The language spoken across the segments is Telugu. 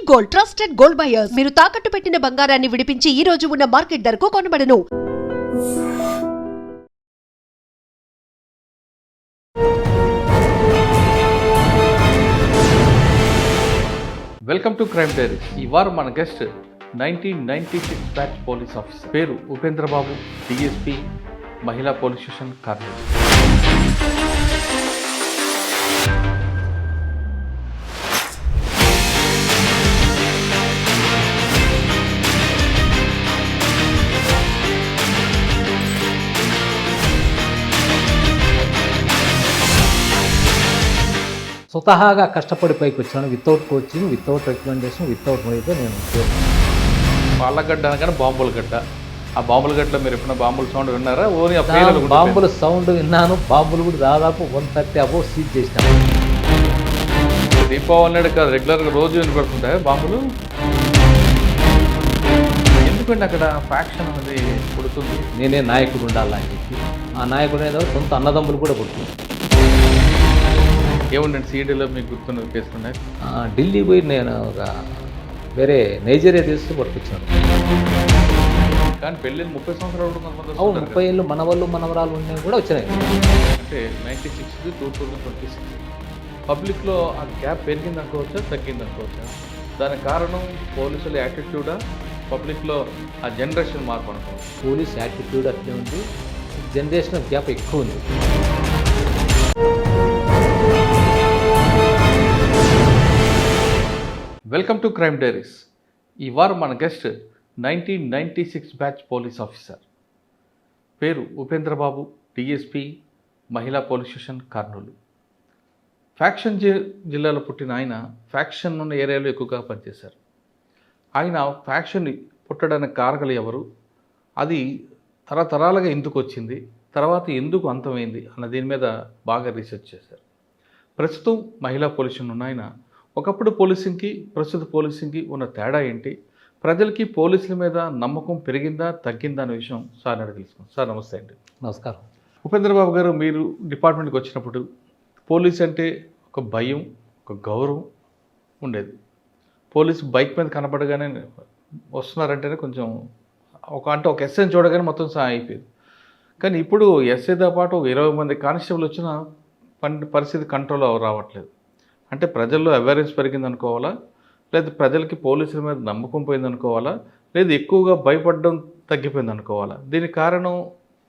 Gold, trusted gold buyers. మీరు తాకట్టు పెట్టిన బంగారాన్ని విడిపించి ఈ రోజు ఉన్న మార్కెట్ ధరకు కొనబడను. Welcome to crime diaries. ఈ వారం మన గెస్ట్ 1996 బ్యాచ్ పోలీస్ ఆఫీసర్, పేరు ఉపేంద్ర బాబు, డిఎస్పీ, మహిళా పోలీస్ స్టేషన్, కర్నూలు. స్వతహాగా కష్టపడి పైకి వచ్చాను. Without coaching, without recommendation, without మోయితో నేను పాలగడ్డ అనగానే బాంబుల గడ్డ. ఆ బాంబుల గడ్డలో మీరు ఎప్పుడైనా బాంబుల సౌండ్ విన్నారా? ఓన్లీ బాంబుల సౌండ్ విన్నాను. బాంబులు కూడా దాదాపు 130 అబౌట్ సీజ్ చేసినాను. దీపావళి నాడు కాదు, రెగ్యులర్గా రోజు వినపడుతుంటాయి బాంబులు. ఎందుకంటే అక్కడ ఫ్యాక్షన్ అనేది పుడుతుంది. నేనే నాయకుడు ఉండాలని చెప్పి ఆ నాయకుడు ఏదో సొంత అన్నదమ్ములు కూడా పుడుతుంది. ఏముండండి సీడీలో మీకు గుర్తున్న కేసులున్నాయి? ఢిల్లీ పోయి నేను ఒక వేరే నైజీరియా దేశంతో పట్టుకొచ్చాను. కానీ పెళ్ళి 30 సంవత్సరాలు కొంతమంది. అవును, 30 ఏళ్ళు మనవాళ్ళు మనవరాలు ఉన్నాయి కూడా వచ్చినాయి. అంటే 96 2026 పబ్లిక్లో ఆ గ్యాప్ పెరిగింది అనుకోవచ్చా, తగ్గింది అనుకోవచ్చా? దానికి కారణం పోలీసుల యాటిట్యూడా, పబ్లిక్లో ఆ జనరేషన్ మార్పు అనుకోవచ్చు? పోలీస్ యాటిట్యూడ్ అట్లే ఉంది, జనరేషన్ గ్యాప్ ఎక్కువ ఉంది. Welcome to crime diaries. ఈ వారం మన గెస్ట్ 1996 బ్యాచ్ పోలీస్ ఆఫీసర్, పేరు ఉపేంద్ర బాబు, డిఎస్పీ, మహిళా పోలీస్ స్టేషన్, కర్నూలు. ఫ్యాక్షన్ జిల్లాలో పుట్టిన ఆయన ఫ్యాక్షన్ ఉన్న ఏరియాలో ఎక్కువగా పనిచేశారు. ఆయన ఫ్యాక్షన్ పుట్టడానికి కారకులు ఎవరు, అది తరతరాలుగా ఎందుకు వచ్చింది, తర్వాత ఎందుకు అంతమైంది అన్న దీని మీద బాగా రీసెర్చ్ చేశారు. ప్రస్తుతం మహిళా పోలీస్ స్టేషన్ ఉన్న ఆయన ఒకప్పుడు పోలీసింగ్కి ప్రస్తుత పోలీసింగ్కి ఉన్న తేడా ఏంటి, ప్రజలకి పోలీసుల మీద నమ్మకం పెరిగిందా తగ్గిందా అనే విషయం సార్ అడిగి తెలుసుకుందాం. సార్ నమస్తే అండి. నమస్కారం. ఉపేంద్ర బాబు గారు, మీరు డిపార్ట్మెంట్కి వచ్చినప్పుడు పోలీస్ అంటే ఒక భయం, ఒక గౌరవం ఉండేది. పోలీసు బైక్ మీద కనపడగానే వస్తున్నారంటేనే కొంచెం ఒక ఎస్ఐని చూడగానే మొత్తం సహాయం అయిపోయేది. కానీ ఇప్పుడు ఎస్ఐతో పాటు ఒక 20 మంది కానిస్టేబుల్ వచ్చిన పరిస్థితి కంట్రోల్ రావట్లేదు. అంటే ప్రజల్లో అవేర్నెస్ పెరిగింది అనుకోవాలా, లేదా ప్రజలకి పోలీసుల మీద నమ్మకం పోయింది అనుకోవాలా, లేదా ఎక్కువగా భయపడడం తగ్గిపోయింది అనుకోవాలా? దీనికి కారణం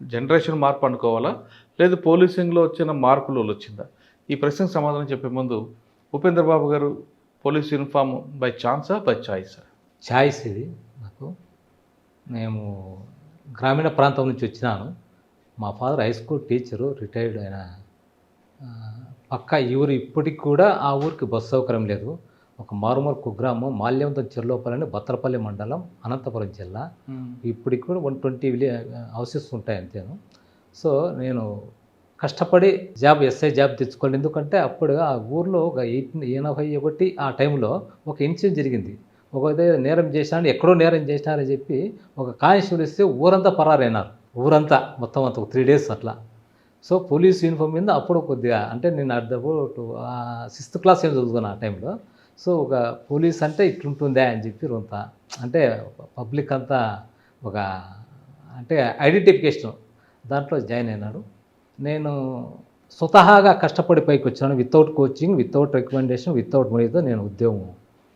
జనరేషన్ మార్పు అనుకోవాలా, లేదా పోలీసింగ్లో వచ్చిన మార్పులు వచ్చిందా? ఈ ప్రశ్నకు సమాధానం చెప్పే ముందు, ఉపేంద్ర బాబు గారు పోలీస్ యూనిఫామ్ బై ఛాన్సా బై చాయిసా? చాయిస్ ఇది నాకు. మేము గ్రామీణ ప్రాంతం నుంచి వచ్చినాను. మా father high school teacher, retired అయిన. పక్క ఈ ఊరు ఇప్పటికి కూడా ఆ ఊరికి బస్సు సౌకర్యం లేదు. ఒక మారుమూల కుగ్రామం మాల్యవంతం చెర్లోపల్లి, బత్తలపల్లి మండలం, అనంతపురం జిల్లా. ఇప్పటికి కూడా 120 హౌసెస్ ఉంటాయి అంతేను. సో నేను కష్టపడి ఎస్ఐ జాబ్ తెచ్చుకోవాలి. ఎందుకంటే అప్పుడు ఆ ఊర్లో ఒక 1881 ఆ టైంలో ఒక ఇన్సిడెంట్ జరిగింది. ఒకదే నేరం చేసినాడు, ఎక్కడో నేరం చేసినారని చెప్పి ఒక కానిస్టేబుల్ ఇస్తే ఊరంతా పరారైనారు. ఊరంతా మొత్తం అంతా ఒక 3 days అట్లా. సో పోలీస్ యూనిఫామ్ మీద అప్పుడు కొద్దిగా, అంటే నేను అర్థం 6th క్లాస్ ఏం చదువుకున్నా ఆ టైంలో. సో ఒక పోలీస్ అంటే ఇట్లుంటుందా అని చెప్పి రొంత, అంటే పబ్లిక్ అంతా ఒక అంటే ఐడెంటిఫికేషన్ దాంట్లో జాయిన్ అయినాడు. నేను స్వతహాగా కష్టపడి పైకి వచ్చాను. Without coaching, without recommendation, without మోయితో నేను ఉద్యోగం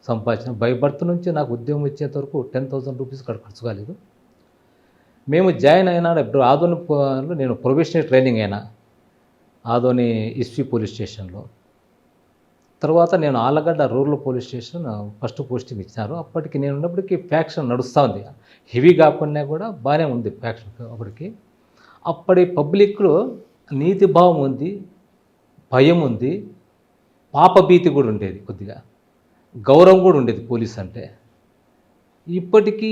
సంపాదించాను. బై బర్త్ నుంచి నాకు ఉద్యోగం ఇచ్చేంత వరకు 10,000 రూపీస్ అక్కడ ఖర్చు కాలేదు. మేము జాయిన్ అయినా ఇప్పుడు ఆదోనిలో నేను ప్రొఫెషనల్ ట్రైనింగ్ అయినా ఆదోని ఎస్పీ పోలీస్ స్టేషన్లో. తర్వాత నేను Allagadda rural police station first posting ఇచ్చినారు. అప్పటికి నేను ఉన్నప్పటికీ ఫ్యాక్షన్ నడుస్తూ ఉంది. హెవీ కాకుండా కూడా బాగానే ఉంది ఫ్యాక్షన్ అప్పటికి. అప్పటి పబ్లిక్లో నీతి భావం ఉంది, భయం ఉంది, పాపభీతి కూడా ఉండేది, కొద్దిగా గౌరవం కూడా ఉండేది పోలీస్ అంటే. ఇప్పటికీ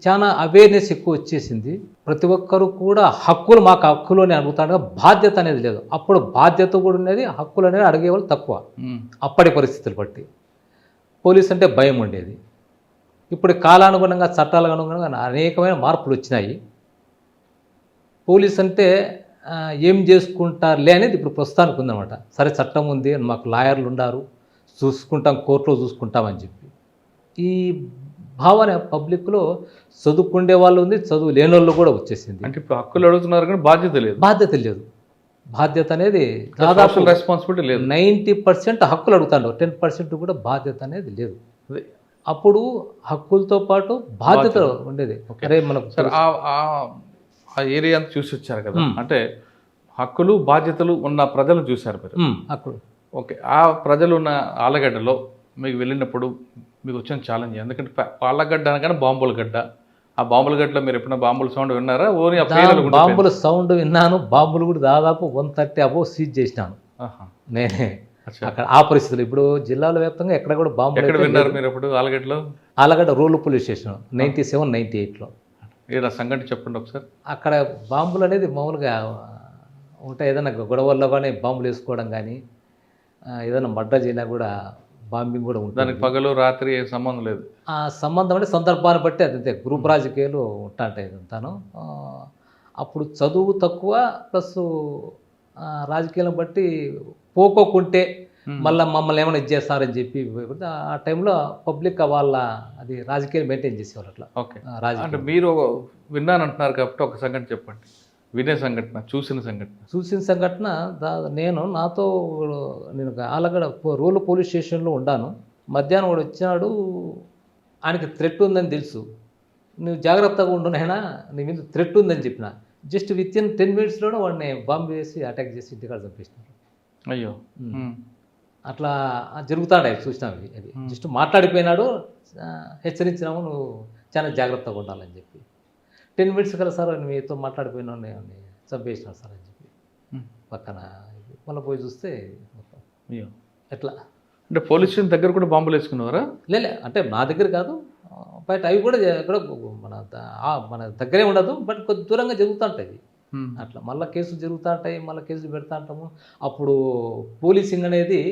చాలా అవేర్నెస్ ఎక్కువ వచ్చేసింది. ప్రతి ఒక్కరు కూడా హక్కులు, మాకు హక్కులు అని అడుగుతాడు, బాధ్యత అనేది లేదు. అప్పుడు బాధ్యత కూడా ఉండేది, హక్కులు అనేది అడిగేవాళ్ళు తక్కువ అప్పటి పరిస్థితులు బట్టి. పోలీస్ అంటే భయం ఉండేది. ఇప్పుడు కాలానుగుణంగా, చట్టాలకు అనుగుణంగా అనేకమైన మార్పులు వచ్చినాయి. పోలీస్ అంటే ఏం చేసుకుంటారులే అనేది ఇప్పుడు ప్రస్తుతానికి ఉందన్నమాట. సరే చట్టం ఉంది, మాకు లాయర్లు ఉన్నారు, చూసుకుంటాం, కోర్టులో చూసుకుంటామని చెప్పి. ఈ భావన పబ్లిక్లో చదువుకునే వాళ్ళు ఉంది, చదువు లేని వాళ్ళు కూడా వచ్చేసింది. అంటే ఇప్పుడు హక్కులు అడుగుతున్నారు కానీ బాధ్యత లేదు, బాధ్యత లేదు. బాధ్యత అనేది దాదాపు సోషల్ రెస్పాన్సిబిలిటీ లేదు. 90% హక్కులు అడుగుతాడు, 10% కూడా బాధ్యత అనేది లేదు. అదే. అప్పుడు హక్కులతో పాటు బాధ్యత ఉండేది. అరే మనకు సార్ ఆ ఏరియా అంతా చూసి వచ్చారు కదా, అంటే హక్కులు బాధ్యతలు ఉన్న ప్రజలు చూశారు మీరు. హక్కులు. ఓకే, ఆ ప్రజలు ఉన్న ఆలగడ్డలో మీకు వెళ్ళినప్పుడు మీకు వచ్చిన ఛాలెంజ్, ఎందుకంటే ఆలగడ్డ అనగానే బాంబుల గడ్డ. ఆ బాంబుల గడ్డలో మీరు ఎప్పుడైనా బాంబుల సౌండ్ విన్నారా? ఓన్లీ ఆ పేర్లు ఉండిపోయింది. బాంబుల సౌండ్ విన్నాను. బాంబులు కూడా దాదాపు 130 అబోవ్ సీజ్ చేసినాను నేనే అక్కడ. ఆ పరిస్థితులు ఇప్పుడు జిల్లాల వ్యాప్తంగా ఎక్కడ కూడా బాంబులు. ఎక్కడ విన్నారు మీరు అప్పుడు ఆలగడ్డలో? ఆలగడ్డ రూరల్ పోలీస్ స్టేషన్ 97, 98లో. ఏడా సంఘటన చెప్పండి ఒకసారి. అక్కడ బాంబులు అనేది మామూలుగా ఉంటాయి. ఏదైనా గొడవల్లో కానీ బాంబులు వేసుకోవడం కానీ, ఏదైనా మర్డర్ చేసినా కూడా బాంబింగ్ కూడా ఉంటుంది. దానికి పగలు రాత్రి ఏ సంబంధం లేదు. ఆ సంబంధం అంటే సందర్భాన్ని బట్టి అదంతే, గ్రూప్ రాజకీయాలు ఉంటాంటాయి ఇదంతాను. అప్పుడు చదువు తక్కువ ప్లస్ రాజకీయాలను బట్టి పోకోకుంటే మళ్ళీ మమ్మల్ని ఏమైనా ఇచ్చేస్తారని చెప్పి ఆ టైంలో పబ్లిక్ వాళ్ళ అది రాజకీయాలు మెయింటైన్ చేసేవాళ్ళు అట్లా. ఓకే, అంటే మీరు విన్నానంటున్నారు కాబట్టి ఒక సంఘటన చెప్పండి, వినే సంఘటన, చూసిన సంఘటన. చూసిన సంఘటన నేను ఆలగడ రూరల్ పోలీస్ స్టేషన్లో ఉన్నాను. మధ్యాహ్నం వాడు వచ్చినాడు. ఆయనకి థ్రెట్ ఉందని తెలుసు. నువ్వు జాగ్రత్తగా ఉండు నాయనా, నీ మీద థ్రెట్ ఉందని చెప్పిన. జస్ట్ విత్ ఇన్ 10 minutesలోనే వాడిని బాంబు వేసి అటాక్ చేసి ఇంటికాడ చంపేసినారు. అయ్యో, అట్లా జరుగుతాడు. చూసినాం అది. జస్ట్ మాట్లాడిపోయినాడు, హెచ్చరించినాము నువ్వు చాలా జాగ్రత్తగా ఉండాలని చెప్పి. 10 minutes కదా సార్ మీతో మాట్లాడిపోయినా చంపేసినాడు సార్ అని చెప్పి పక్కన. మళ్ళీ పోయి చూస్తే మొత్తం అయ్యో ఎట్లా. అంటే పోలీస్ స్టేషన్ దగ్గర కూడా బాంబులు వేసుకున్నారా? లేలే, అంటే నా దగ్గర కాదు, బట్ అవి కూడా ఎక్కడ మన దగ్గరే ఉండదు, బట్ కొద్ది దూరంగా జరుగుతుంటాయి అట్లా. మళ్ళీ కేసులు జరుగుతూ ఉంటాయి, మళ్ళీ కేసులు పెడతా ఉంటాము. అప్పుడు పోలీసింగ్ అనేది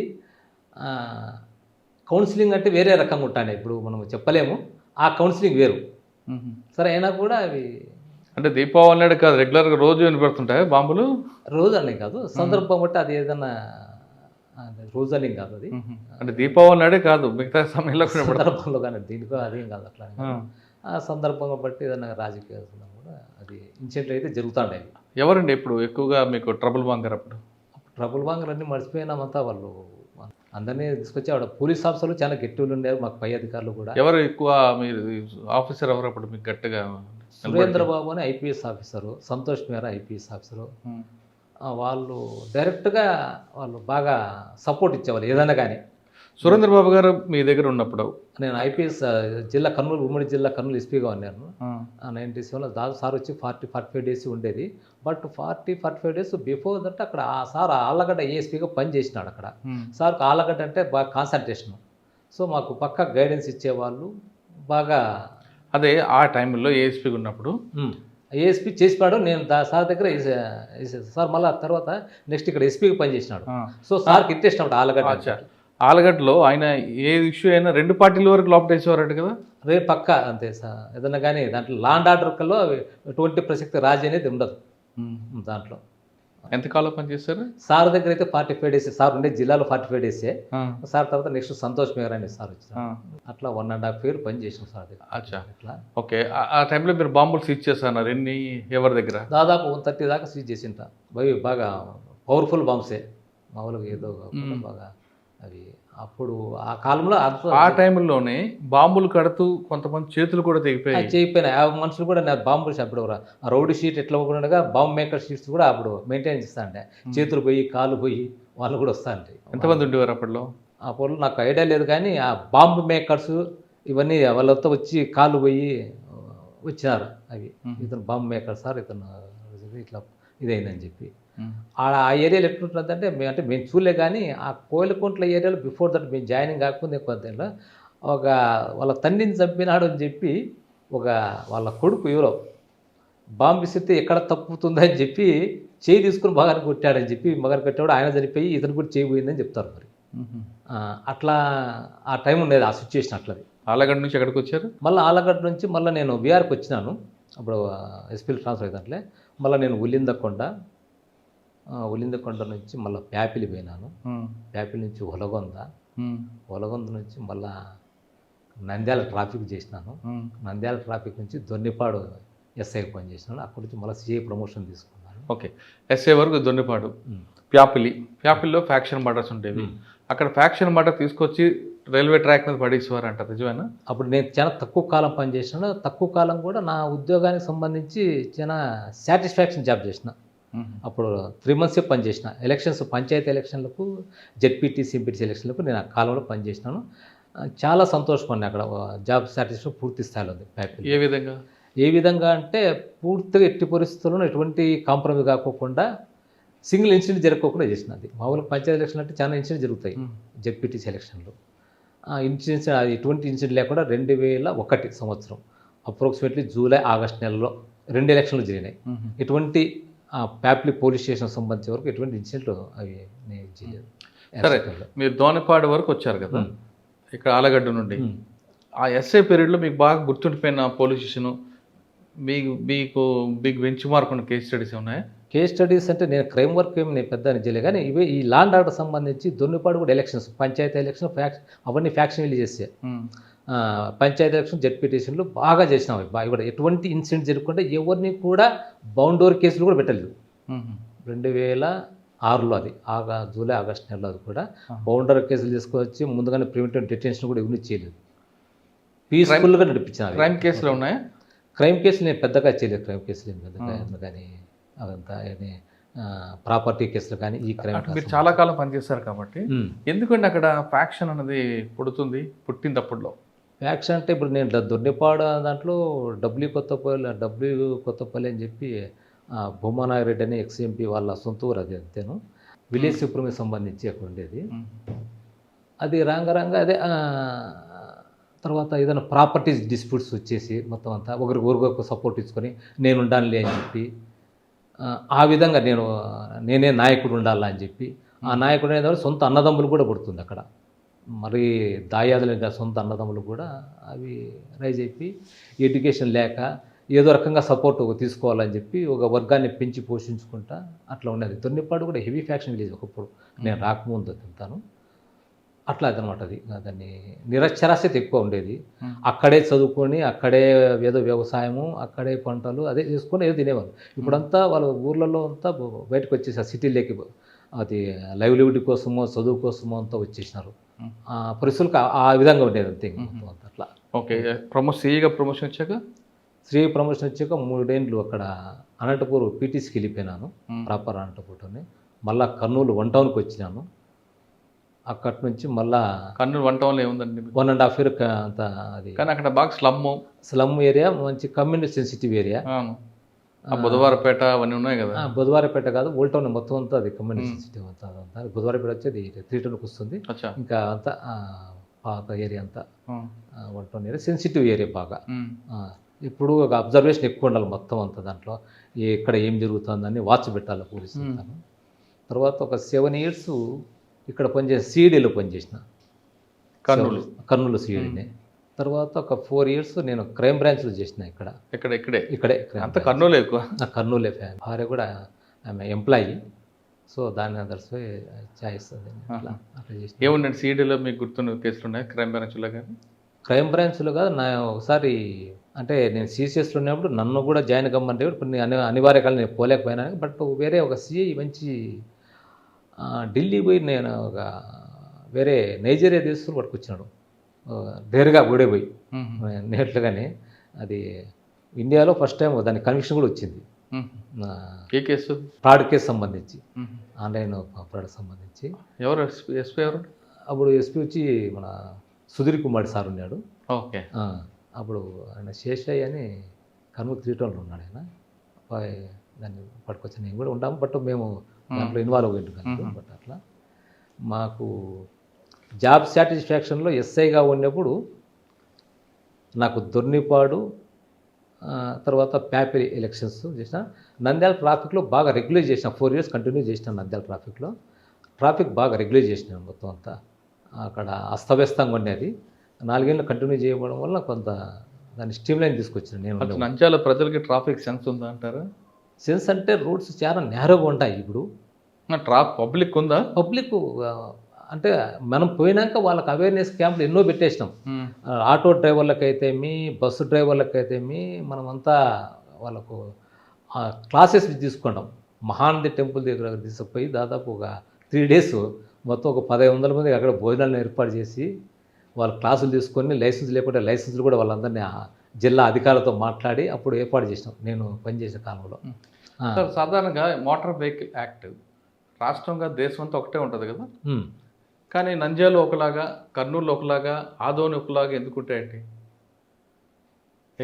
కౌన్సిలింగ్ అంటే వేరే రకంగా ఉంటాయి. ఇప్పుడు మనం చెప్పలేము, ఆ కౌన్సిలింగ్ వేరు. సరే అయినా కూడా అవి అంటే దీపావళి నాడు కాదు, రెగ్యులర్గా రోజు వినపడుతుంటాయి బాంబులు? రోజు అనే కాదు, సందర్భం బట్టి అది ఏదైనా రోజు అని కాదు అది. అంటే దీపావళి నాడే కాదు, మిగతా సమయంలో సందర్భంలో కానీ దీనికో అదేం కాదు అట్లా. ఆ సందర్భంగా బట్టి ఏదైనా రాజకీయ కూడా అది ఇన్సిడెంట్లు అయితే జరుగుతుంటాయి. ఎవరండి ఇప్పుడు ఎక్కువగా మీకు ట్రబుల్ వాంగర్? అప్పుడు ట్రబుల్ వాంగర్ అన్నీ మర్చిపోయినామంతా. వాళ్ళు అందరినీ తీసుకొచ్చి ఆవిడ పోలీస్ ఆఫీసర్లు చాలా గట్టిగా ఉండేవారు, మాకు పై అధికారులు కూడా. ఎవరు ఎక్కువ మీరు ఆఫీసర్ ఎవరు అప్పుడు మీకు గట్టిగా? సురేంద్రబాబు అని ఐపీఎస్ ఆఫీసరు, సంతోష్ మేరా ఐపీఎస్ ఆఫీసరు. వాళ్ళు డైరెక్ట్గా వాళ్ళు బాగా సపోర్ట్ ఇచ్చేవాళ్ళు ఏదైనా కానీ. సురేంద్రబాబు గారు మీ దగ్గర ఉన్నప్పుడు నేను ఐపీఎస్ జిల్లా కర్నూలు, ఉమ్మడి జిల్లా కర్నూలు ఎస్పీగా ఉన్నాను. 97లో దాదాపు సార్ వచ్చి 40-45 days ఉండేది. బట్ 40-45 days బిఫోర్ దట్ అక్కడ ఆ సార్ ఆళ్ళగడ్డ ఏఎస్పీగా పనిచేసినాడు అక్కడ. సార్కి ఆళ్ళగడ్డ అంటే బాగా కాన్సన్ట్రేషన్. సో మాకు పక్కా గైడెన్స్ ఇచ్చేవాళ్ళు బాగా. అదే ఆ టైంలో ఏఎస్పీ ఉన్నప్పుడు ఏఎస్పీ చేసినాడు. నేను సార్ దగ్గర సార్ మళ్ళీ తర్వాత నెక్స్ట్ ఇక్కడ ఎస్పీకి పనిచేసినాడు. సో సార్కి ఇంట్రెస్ట్ అన్నమాట ఆళ్ళగడ్డ. ఆలగడ్డలో ఆయన ఏ ఇష్యూ అయినా 2 పార్టీల వరకు లోపల వేసేవారట కదా? రేపు పక్క అంతే సార్. ఏదన్నా కానీ దాంట్లో లాండ్ ఆర్డర్ కల్లో ఎటువంటి ప్రసక్తి రాజీ అనేది ఉండదు దాంట్లో. ఎంతకాలం పనిచేస్తారు సార్ దగ్గర అయితే 45 days. సార్ ఉండే జిల్లాలో 45 days. సార్ తర్వాత నెక్స్ట్ సంతోష్ మేఘర్ అని సార్ వచ్చారు. అట్లా 1.5 year పని చేసాం సార్ దగ్గర. అచ్చా, ఓకే. ఆ టైంలో మీరు బాంబులు సీజ్ చేస్తున్నారు ఎన్ని, ఎవరి దగ్గర? దాదాపు 130 దాకా సీజ్ చేసింట. బాగా పవర్ఫుల్ బాంబ్సే, మామూలుగా ఏదో బాగా అవి. అప్పుడు ఆ కాలంలో ఆ టైంలోనే బాంబులు కడుతూ కొంతమంది చేతులు కూడా చేయిపోయినాయి. ఆ మనుషులు కూడా బాంబులు అప్పుడు రౌడీ షీట్ ఎట్లా ఉండగా బాంబు మేకర్ షీట్స్ కూడా అప్పుడు మెయింటైన్ చేస్తా అంటే చేతులు పోయి కాలు పోయి వాళ్ళు కూడా వస్తా అంటే. ఎంతమంది ఉండేవారు అప్పట్లో? అప్పుడు నాకు ఐడియా లేదు కానీ ఆ బాంబు మేకర్స్ ఇవన్నీ వాళ్ళతో వచ్చి కాలు పోయి వచ్చినారు. అవి ఇతను బాంబు మేకర్ సార్, ఇతను ఇట్లా ఇదైందని చెప్పి. ఆ ఏరియాలో ఎట్లుంటుందంటే మేము చూడలే కానీ ఆ కోయిలకుంట్ల ఏరియాలో బిఫోర్ దట్ మేము జాయినింగ్ కాకుండా కొంత ఒక వాళ్ళ తండ్రిని చంపినాడు అని చెప్పి వాళ్ళ కొడుకు ఎవరో బాంబు విసిరితే ఎక్కడ తప్పుతుందని చెప్పి చేయి తీసుకుని మగాన్ని కొట్టాడని చెప్పి మగాన్ని కొట్టాడు. ఆయన చనిపోయి ఇతను కూడా చేయి పోయిందని చెప్తారు. మరి అట్లా ఆ టైం ఉండేది, ఆ సిచ్యువేషన్ అట్లది. ఆలగడ్డ నుంచి ఎక్కడికి వచ్చారు? మళ్ళీ ఆలగడ్డ నుంచి మళ్ళీ నేను బీఆర్కి వచ్చినాను. అప్పుడు ఎస్పీలు ట్రాన్స్ఫర్ అయిందంటే మళ్ళీ నేను ఉలిందకొండ నుంచి మళ్ళీ ప్యాపిలి పోయినాను. ప్యాపిలి నుంచి ఒలగొంద నుంచి మళ్ళా నంద్యాల ట్రాఫిక్ చేసినాను. నంద్యాల ట్రాఫిక్ నుంచి దొన్నిపాడు ఎస్ఐకి పనిచేసినాను. అక్కడి నుంచి మళ్ళీ సిఐ ప్రమోషన్ తీసుకున్నాను. ఓకే, ఎస్ఐ వరకు దొన్నిపాడు. ప్యాపిల్లో ఫ్యాక్షన్ మర్డర్స్ ఉండేవి. అక్కడ ఫ్యాక్షన్ మర్డర్ తీసుకొచ్చి రైల్వే ట్రాక్ మీద పడేసేవారంట, నిజమేనా? అప్పుడు నేను చాలా తక్కువ కాలం పనిచేసినాను. తక్కువ కాలం కూడా నా ఉద్యోగానికి సంబంధించి చాలా సాటిస్ఫాక్షన్ జాబ్ చేసిన. అప్పుడు 3 months పనిచేసిన. ఎలక్షన్స్, పంచాయతీ ఎలక్షన్లకు, జెడ్పీటీసీ, ఎంపీటీసీ ఎలక్షన్లకు నేను ఆ కాలంలో పనిచేసినాను. చాలా సంతోషపడినా. అక్కడ జాబ్ సాటిస్ఫాక్షన్ పూర్తి స్థాయిలో ఉంది. ప్యాపిల్ ఏ విధంగా అంటే పూర్తిగా ఎట్టి పరిస్థితుల్లో ఎటువంటి కాంప్రమైజ్ కాకోకుండా సింగిల్ ఇన్సిడెంట్ జరగకుండా చేసినది. మామూలుగా పంచాయతీ ఎలక్షన్ అంటే చాలా ఇన్సిడెంట్ జరుగుతాయి. జెడ్పీటీసీ ఎలక్షన్లో ఇన్సిడెంట్స్ ఎటువంటి ఇన్సిడెంట్ లేకుండా 2001 సంవత్సరం అప్రాక్సిమేట్లీ జూలై, ఆగస్ట్ నెలలో 2 ఎలక్షన్లు జరిగినాయి. ఎటువంటి ప్యాప్లి పోలీస్ స్టేషన్ సంబంధించే వరకు ఎటువంటి ఇన్సిడెంట్లు అవి నేను చేయలేదు. సరే, మీరు దోనిపాడు వరకు వచ్చారు కదా, ఇక్కడ ఆలగడ్డ నుండి. ఆ ఎస్ఐ పీరియడ్లో మీకు బాగా గుర్తుండిపోయిన పోలీస్ స్టేషన్, మీకు బిగ్ బెంచ్ మార్క్ ఉన్న కేస్ స్టడీస్ ఉన్నాయా? కేస్ స్టడీస్ అంటే నేను క్రైమ్ వర్క్ ఏమి నేను పెద్ద చేయలేదు, కానీ ఇవే ఈ లా అండ్ ఆర్డర్ సంబంధించి దొన్నిపాడు కూడా ఎలక్షన్స్, పంచాయతీ ఎలక్షన్, అవన్నీ ఫ్యాక్షన్ వెళ్ళి చేసే. పంచాయతీ ఎలక్షన్, జెడ్పీటీసీలు బాగా చేసినాం. కూడా ఎటువంటి ఇన్సిడెంట్ జరగకుండా ఎవరిని కూడా బౌండోర్ కేసులు కూడా పెట్టలేదు. 2006లో అది జూలై, ఆగస్ట్ నెలలో అది కూడా బౌండర్ కేసులు తీసుకొచ్చి ముందుగానే ప్రివెంటివ్ డిటెన్షన్ కూడా ఎవరిని చేయలేదు. పీస్ఫుల్గా నడిపించాను. క్రైమ్ కేసులు ఉన్నాయా? క్రైమ్ కేసులు నేను పెద్దగా చేయలేదు. క్రైమ్ కేసులు ఏం పెద్దగా కానీ అదంతా ప్రాపర్టీ కేసులు కానీ ఈ క్రైమ్. మీరు చాలా కాలం పనిచేస్తారు కాబట్టి ఎందుకంటే అక్కడ ఫ్యాక్షన్ అనేది పుట్టింది అప్పట్లో. ఫ్యాక్షన్ అంటే ఇప్పుడు నేను దొన్నిపాడు దాంట్లో డబ్ల్యూ కొత్తపల్లి అని చెప్పి బొమ్మనాగిరెడ్డి అని ఎక్స్ఎంపీ వాళ్ళ సొంత ఊరు, అది అంతేను. విలేజ్ సుప్రీంకి సంబంధించి అక్కడ ఉండేది. అది రంగ అదే తర్వాత ఏదైనా ప్రాపర్టీస్ డిస్ప్యూట్స్ వచ్చేసి మొత్తం అంతా ఒకరికి సపోర్ట్ ఇచ్చుకొని నేను ఉండాలి అని చెప్పి, ఆ విధంగా నేనే నాయకుడు ఉండాలా అని చెప్పి, ఆ నాయకుడు అనేది సొంత అన్నదమ్ములు కూడా పుడుతుంది అక్కడ. మరి దాయాదులు సొంత అన్నదమ్ములు కూడా అవి రైజ్ అయిపోయి ఎడ్యుకేషన్ లేక ఏదో రకంగా సపోర్ట్ తీసుకోవాలని చెప్పి ఒక వర్గాన్ని పెంచి పోషించుకుంటా అట్లా ఉండేది. దొన్నిపాడు కూడా హెవీ ఫ్యాక్షన్ విలేజ్ ఒకప్పుడు, నేను రాకముందు తింటాను అట్లా అదనమాట. అది దాన్ని నిరక్షరాస్యత ఎక్కువ ఉండేది. అక్కడే చదువుకొని, అక్కడే ఏదో వ్యవసాయము, అక్కడే పంటలు అదే చేసుకొని ఏదో తినేవాళ్ళు. ఇప్పుడంతా వాళ్ళ ఊర్లలో అంతా బయటకు వచ్చేసారు, సిటీలోకి. అది లైవ్లీవుడ్ కోసమో చదువు కోసమో అంతా వచ్చేసినారు. పరిస్థితులకు ఆ విధంగా ఉండేది అంతే. అట్లా. ఓకే, ప్రమోషన్ వచ్చాక ప్రమోషన్ వచ్చాక 3 ఏళ్ళు అక్కడ అనంతపూర్ పీటీసీకి వెళ్ళిపోయినాను. ప్రాపర్ అనంతపూర్లోనే. మళ్ళీ కర్నూలు 1 టౌన్కి వచ్చినాను. అక్కడి నుంచి మళ్ళా కర్నూలు 1 టౌన్లో ఏముందండి? 1.5 year అంత. అది కానీ అక్కడ బాగా స్లమ్ ఏరియా, మంచి కమ్యూనిటీ సెన్సిటివ్ ఏరియా. బుధవారపేట అవన్నీ ఉన్నాయి కదా. బుధవారపేట కాదు, ఓల్డ్ టౌన్ మొత్తం అంతా అది కమ్యూనిటీ సెన్సిటివ్ అంతా. అదంతా బుధవారపేట వచ్చేది 3 టౌన్కి వస్తుంది. ఇంకా అంతా పాత ఏరియా అంతా 1 టౌన్ ఏరియా, సెన్సిటివ్ ఏరియా బాగా. ఇప్పుడు ఒక అబ్జర్వేషన్ ఎక్కువ ఉండాలి మొత్తం అంతా. దాంట్లో ఎక్కడ ఏం జరుగుతుందని వాచ్ పెట్టాలి పోలీసు. తర్వాత ఒక 7 years ఇక్కడ సిఐడిలో పనిచేసిన, కర్నూలు సిఐడిని. తర్వాత ఒక 4 years నేను క్రైమ్ బ్రాంచ్లో చేసిన. ఇక్కడే కర్నూలు ఎక్కువ. కర్నూలే భార్య కూడా ఆమె ఎంప్లాయీ. సో దాన్ని అందరితో చాయిస్ అట్లా చేసిన. ఏముండండి సిఐడిలో మీకు గుర్తున్న కేసులు ఉన్నాయి క్రైమ్ బ్రాంచ్లో? కానీ క్రైమ్ బ్రాంచ్లో కాదు, నా ఒకసారి అంటే నేను సిసిఎస్లో ఉన్నప్పుడు నన్ను కూడా జాయిన్ కమ్మంటే కొన్ని అనివార్య కాలం నేను పోలేకపోయినా. బట్ వేరే ఒక సిఐ మంచి ఢిల్లీ పోయి నేను ఒక వేరే నైజీరియా దేశంలో పట్టుకొచ్చినాడు. డేరుగా పోయి నేట్లుగానే. అది ఇండియాలో ఫస్ట్ టైం దాని కన్విక్షన్ కూడా వచ్చింది. ఏ కేసు? ఫ్రాడ్ కేసు సంబంధించి, ఆన్లైన్ ఫ్రాడ్ సంబంధించి. ఎవరు ఎస్పీ? ఎవరు అప్పుడు? ఎస్పీ వచ్చి మన సుధీర్ కుమార్ సార్ ఉన్నాడు. ఓకే. అప్పుడు ఆయన శేషయ్య అని కర్నూలు 3 టౌన్లో ఉన్నాడు ఆయన. దాన్ని పట్టుకొచ్చి నేను కూడా ఉంటాము, బట్ మేము దాంట్లో ఇన్వాల్వ్ అయ్యింది. బట్ అట్లా మాకు జాబ్ సాటిస్ఫాక్షన్లో ఎస్ఐగా ఉన్నప్పుడు నాకు దొర్నిపాడు, తర్వాత ప్యాపిలి ఎలక్షన్స్ చేసిన. నంద్యాల ట్రాఫిక్లో బాగా రెగ్యులేట్ చేసిన. 4 years కంటిన్యూ చేసిన నంద్యాల ట్రాఫిక్లో. ట్రాఫిక్ బాగా రెగ్యులేట్ చేసినాను మొత్తం అంతా. అక్కడ అస్తవ్యస్తంగా ఉండేది. 4 ఏళ్ళు కంటిన్యూ చేయడం వల్ల కొంత దాన్ని స్ట్రీమ్లైన్ తీసుకొచ్చాను నేను. నంద్యాల ప్రజలకి ట్రాఫిక్ సెన్స్ ఉందా అంటారా? సెన్స్ అంటే రూట్స్ చాలా నేరోగా ఉంటాయి. ఇప్పుడు పబ్లిక్ ఉందా? పబ్లిక్ అంటే మనం పోయినాక వాళ్ళకి అవేర్నెస్ క్యాంపులు ఎన్నో పెట్టేసినాం. ఆటో డ్రైవర్లకైతేమి, బస్సు డ్రైవర్లకైతేమి మనమంతా వాళ్ళకు క్లాసెస్ తీసుకున్నాం. మహానంది టెంపుల్ దగ్గర తీసుకుపోయి దాదాపు ఒక 3 days మొత్తం ఒక 1500 మంది అక్కడ భోజనాలను ఏర్పాటు చేసి వాళ్ళ క్లాసులు తీసుకొని లైసెన్స్ లేకపోతే లైసెన్స్లు కూడా వాళ్ళందరినీ జిల్లా అధికారులతో మాట్లాడి అప్పుడు ఏర్పాటు చేసినాం నేను పనిచేసే కాలంలో. సార్ సాధారణంగా మోటార్ వెహికల్ యాక్ట్ రాష్ట్రంగా దేశం అంతా ఒకటే ఉంటుంది కదా, కానీ నంద్యాల ఒకలాగా, కర్నూలు ఒకలాగా, ఆదోని ఒకలాగా ఎందుకుంటాయండి?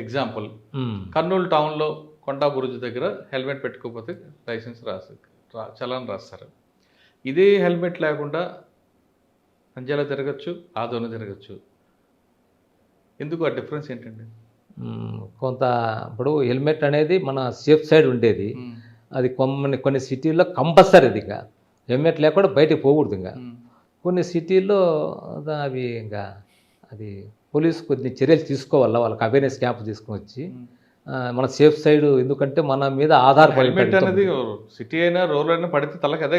ఎగ్జాంపుల్, కర్నూలు టౌన్లో కొండా బురుజు దగ్గర హెల్మెట్ పెట్టుకోకపోతే లైసెన్స్ చలాన్ రాస్తారు. ఇదే హెల్మెట్ లేకుండా నంద్యాల తిరగచ్చు, ఆదోని తిరగచ్చు. ఎందుకు ఆ డిఫరెన్స్ ఏంటండి? కొంత ఇప్పుడు హెల్మెట్ అనేది మన సేఫ్ సైడ్ ఉండేది, అది కొన్ని సిటీల్లో కంపల్సరీ. అది ఇంకా హెల్మెట్ లేకుండా బయటకు పోకూడదు. ఇంకా కొన్ని సిటీల్లో అవి ఇంకా అది పోలీసు కొన్ని చర్యలు తీసుకోవాలా, వాళ్ళకి అవేర్నెస్ క్యాంప్ తీసుకొని వచ్చి మన సేఫ్ సైడ్. ఎందుకంటే మన మీద ఆధారపడి హెల్మెట్ అనేది సిటీ అయినా రోడ్ అయినా పడితే తలకి అదే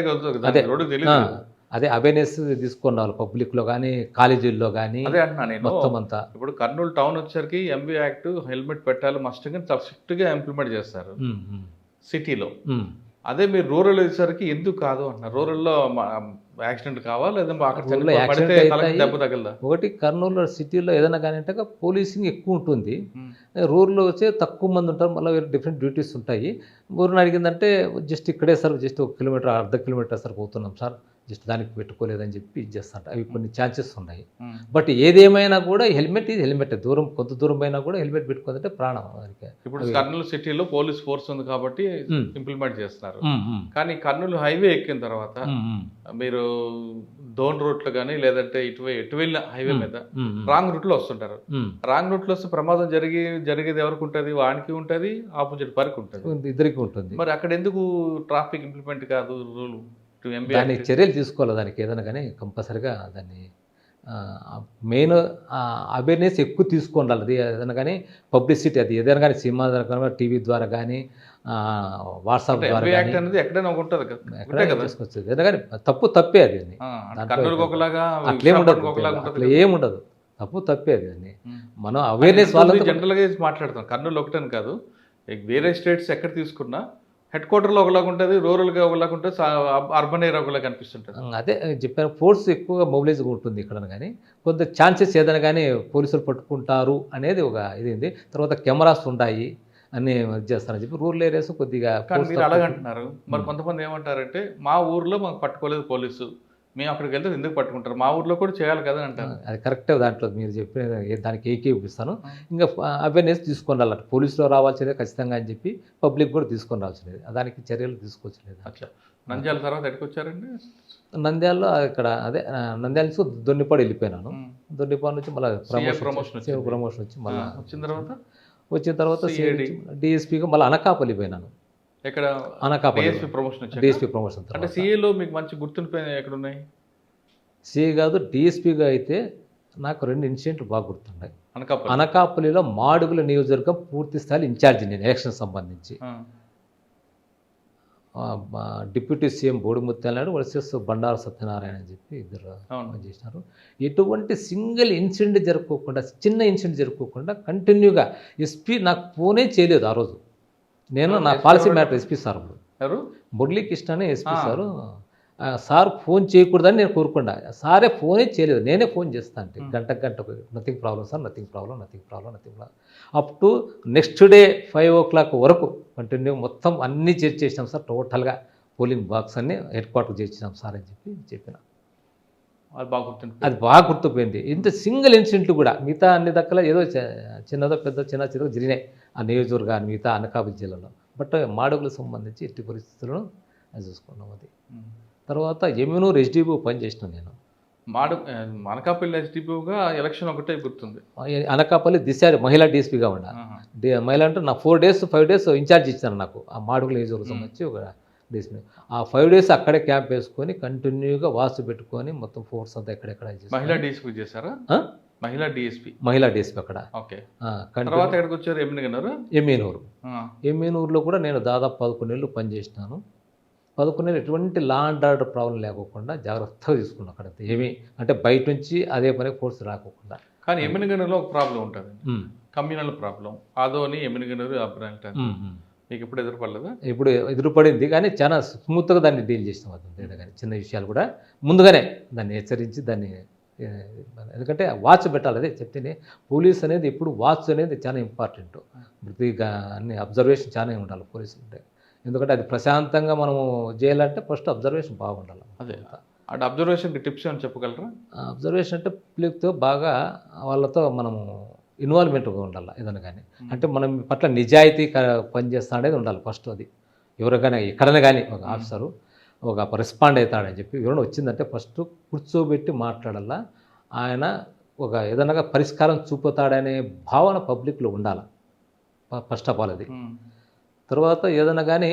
రోడ్డు తెలియదు. అదే అవేర్నెస్ తీసుకున్న వాళ్ళు పబ్లిక్లో కానీ కాలేజీల్లో కానీ అదే అంటున్నా నేను. మొత్తం అంతా ఇప్పుడు కర్నూలు టౌన్ వచ్చేసరికి ఎంబీ యాక్ట్ హెల్మెట్ పెట్టాలి మస్ట్ గా చాలా స్ట్రిక్ట్గా ఇంప్లిమెంట్ చేస్తారు సిటీలో. అదే మీరు రూరల్ వచ్చేసరికి ఎందుకు కాదు అంటున్నారు? రూరల్లో యాక్సిడెంట్ కావాలి లేదా దెబ్బ తగలదా? ఒకటి కర్నూలు సిటీలో ఏదైనా కానీ అంటే పోలీసింగ్ ఎక్కువ ఉంటుంది, రూరల్లో వచ్చే తక్కువ మంది ఉంటారు, మళ్ళీ వేరే డిఫరెంట్ డ్యూటీస్ ఉంటాయి. ఊరిని అడిగిందంటే జస్ట్ ఇక్కడే సార్, జస్ట్ 1 కిలోమీటర్ అర్ధ కిలోమీటర్ సార్ పోతున్నాం సార్, జస్ట్ దానికి పెట్టుకోలేదని చెప్పి ఇది చేస్తాంట. అవి కొన్ని ఛాన్సెస్ ఉన్నాయి. బట్ ఏదేమైనా కూడా హెల్మెట్ ఇది హెల్మెట్, కొంత దూరం అయినా కూడా హెల్మెట్ పెట్టుకోదంటే ప్రాణం. ఇప్పుడు కర్నూలు సిటీలో పోలీస్ ఫోర్స్ ఉంది కాబట్టి ఇంప్లిమెంట్ చేస్తున్నారు. కానీ కర్నూలు హైవే ఎక్కిన తర్వాత మీరు దోన్ రూట్లో కానీ లేదంటే ఎటు వెళ్ళిన హైవే మీద రాంగ్ రూట్లో వస్తుంటారు. రాంగ్ రూట్లో వస్తే ప్రమాదం జరిగేది ఎవరికి ఉంటుంది? వానికి ఉంటుంది, ఆపోజిట్ పరికి ఉంటుంది, ఇద్దరికి ఉంటుంది. మరి అక్కడ ఎందుకు ట్రాఫిక్ ఇంప్లిమెంట్ కాదు రూల్? దానికి చర్యలు తీసుకోవాలి. దానికి ఏదైనా కానీ కంపల్సరిగా దాన్ని మెయిన్ అవేర్నెస్ ఎక్కువ తీసుకోవాలి. అది ఏదైనా కానీ పబ్లిసిటీ, అది ఏదైనా కానీ సినిమా ద్వారా, టీవీ ద్వారా కానీ, వాట్సాప్ ద్వారా ఎక్కడైనా తీసుకొచ్చేది. ఏదైనా కానీ తప్పే అది. అట్లా ఏముండదు, తప్పే అది. అని మనం అవేర్నెస్ వాళ్ళ జనరల్గా మాట్లాడతాం. కర్నూలు ఒకటని కాదు, వేరే స్టేట్స్ ఎక్కడ తీసుకున్నా హెడ్ క్వార్టర్లో ఒకలాగా ఉంటుంది, రూరల్గా ఒకలాగా ఉంటుంది, అర్బన్ ఏరియా ఒకలాగా కనిపిస్తుంటుంది. అదే చెప్పాను, ఫోర్స్ ఎక్కువగా మొబిలైజ్గా ఉంటుంది ఇక్కడ. కానీ కొంత ఛాన్సెస్ ఏదైనా కానీ పోలీసులు పట్టుకుంటారు అనేది ఒక ఇది ఉంది. తర్వాత కెమెరాస్ ఉంటాయి అన్నీ చేస్తారని చెప్పి రూరల్ ఏరియాస్ కొద్దిగా. కానీ మీరు అలాగంటున్నారు. మరి కొంతమంది ఏమంటారంటే మా ఊర్లో మాకు పట్టుకోలేదు పోలీసు, మేము అక్కడికి వెళ్తే ఎందుకు పట్టుకుంటారు, మా ఊర్లో కూడా చేయాలి కదా అంటారు. అది కరెక్టే. దాంట్లో మీరు చెప్పిన దానికి ఏకీపిస్తాను. ఇంకా అవేర్నెస్ తీసుకొని రావాలి, పోలీసులో రావాల్సిందే ఖచ్చితంగా అని చెప్పి పబ్లిక్ కూడా తీసుకొని రావాల్సింది. దానికి చర్యలు తీసుకోవచ్చలేదు. అట్లా నంద్యాల తర్వాత ఎక్కడికి వచ్చారండి? నంద్యాలలో ఇక్కడ అదే నంద్యాల నుంచి దొన్నిపాడు వెళ్ళిపోయినాను. దొన్నిపాడు నుంచి మళ్ళీ ప్రమోషన్ వచ్చి మళ్ళీ వచ్చిన తర్వాత డిఎస్పీగా మళ్ళీ అనకాపల్లి పోయినాను. ఎక్కడ? Anakapalli DSP promotion. అంటే సిఏలో మీకు మంచి గుర్తుండిపోయి ఎక్కడ ఉన్నాయి? సిఏ కాదు, డిఎస్పీగా అయితే నాకు 2 ఇన్సిడెంట్లు బాగా గుర్తున్నాయి. అనకాపల్లిలో మాడుగుల నియోజకవర్గం పూర్తి స్థాయి ఇన్ఛార్జి నేను ఎలక్షన్ సంబంధించి. Deputy CM Budi Mutyala Naidu versus Bandaru Satyanarayana అని చెప్పి ఇద్దరు చేసినారు. ఎటువంటి సింగిల్ ఇన్సిడెంట్ జరుపుకోకుండా, చిన్న ఇన్సిడెంట్ జరుపుకోకుండా కంటిన్యూగా ఎస్పీ నాకు ఫోనే చేయలేదు ఆ రోజు. నేను నా policy matter SP sir Murali Krishna అనే ఎస్పీ సార్ ఫోన్ చేయకూడదని నేను కోరుకుండా, సారే ఫోనే చేయలేదు, నేనే ఫోన్ చేస్తాను. అంటే గంట nothing problem sir, nothing problem. Up to next day 5 o'clock వరకు కంటిన్యూ మొత్తం అన్నీ చేసినాం సార్. టోటల్గా పోలింగ్ బాక్స్ అన్ని హెడ్ క్వార్టర్ చేసినాం సార్ అని చెప్పిన. అది బాగా గుర్తుపోయింది. ఇంత సింగిల్ ఇన్సిడెంట్ కూడా మిగతా అన్ని దక్కల ఏదో చిన్నదో పెద్ద చిన్న జరిగినాయి ఆ నియోజకవర్గాన్ని మిగతా అనకాపల్లి జిల్లాలో. బట్ మాడుగులకు సంబంధించి ఎట్టి పరిస్థితులను అది చూసుకున్నాం. అది తర్వాత ఎమ్మెనూరు ఎస్డిపిఓ పనిచేసినాను నేను. అనకాపల్లి ఎస్డిపిఓగా ఎలక్షన్ ఒకటే గుర్తుంది. అనకాపల్లి దిశ మహిళా డిఎస్పీగా ఉండ. మహిళ అంటే నా 4 days 5 days ఇన్ఛార్జ్ ఇచ్చాను నాకు ఆ మాడుగుల నియోజకవర్గం సంబంధించి ఒక డిఎస్పీ. ఆ 5 days అక్కడే క్యాంప్ వేసుకొని కంటిన్యూగా వాసు పెట్టుకొని మొత్తం ఫోర్స్ అంతా ఎక్కడెక్కడ మహిళా డిఎస్పీ చేశారా? మహిళా డిఎస్పీ అక్కడ. తర్వాత ఎక్కడికి వచ్చారు? ఎమ్మెనూరులో కూడా నేను దాదాపు 11 ఏళ్ళు పనిచేసినాను. 11 ఎటువంటి లా అండ్ ఆర్డర్ ప్రాబ్లం లేకోకుండా జాగ్రత్తగా తీసుకున్నాం అక్కడ ఏమీ అంటే బయట నుంచి అదే పని ఫోర్స్ రాకోకుండా. కానీ ఎమ్మినగనూరులో ఒక ప్రాబ్లం ఉంటుంది, కమ్యూనల్ ప్రాబ్లం. ఆదోని ఎమ్మినగనూరు అబ్రాంటారు మీకు ఇప్పుడు ఎదురుపడలేదా? ఇప్పుడు ఎదురుపడింది కానీ చాలా స్మూత్గా దాన్ని డీల్ చేస్తాం అది కానీ చిన్న విషయాలు కూడా ముందుగానే దాన్ని హెచ్చరించి దాన్ని ఎందుకంటే వాచ్ పెట్టాలి. అదే చెప్తేనే పోలీస్ అనేది ఎప్పుడు వాచ్ అనేది చాలా ఇంపార్టెంట్. ప్రతిగా అన్ని అబ్జర్వేషన్ చాలా ఉండాలి పోలీసులు అంటే, ఎందుకంటే అది ప్రశాంతంగా మనము చేయాలంటే ఫస్ట్ అబ్జర్వేషన్ బాగుండాలి. అదే అంటే అబ్జర్వేషన్కి టిప్స్ అని చెప్పగలరా? అబ్జర్వేషన్ అంటే పబ్లిక్తో బాగా వాళ్ళతో మనము ఇన్వాల్వ్మెంట్గా ఉండాలి ఏదైనా కానీ. అంటే మనం పట్ల నిజాయితీ పనిచేస్తా అనేది ఉండాలి ఫస్ట్. అది ఎవరికైనా ఎక్కడైనా కానీ ఒక ఆఫీసరు ఒక రెస్పాండ్ అవుతాడని చెప్పి ఎవరైనా వచ్చిందంటే ఫస్ట్ కూర్చోబెట్టి మాట్లాడాలా. ఆయన ఒక ఏదైనా పరిష్కారం చూపుతాడనే భావన పబ్లిక్లో ఉండాలి ఫస్ట్ ఆఫ్ ఆల్. అది తర్వాత ఏదైనా కానీ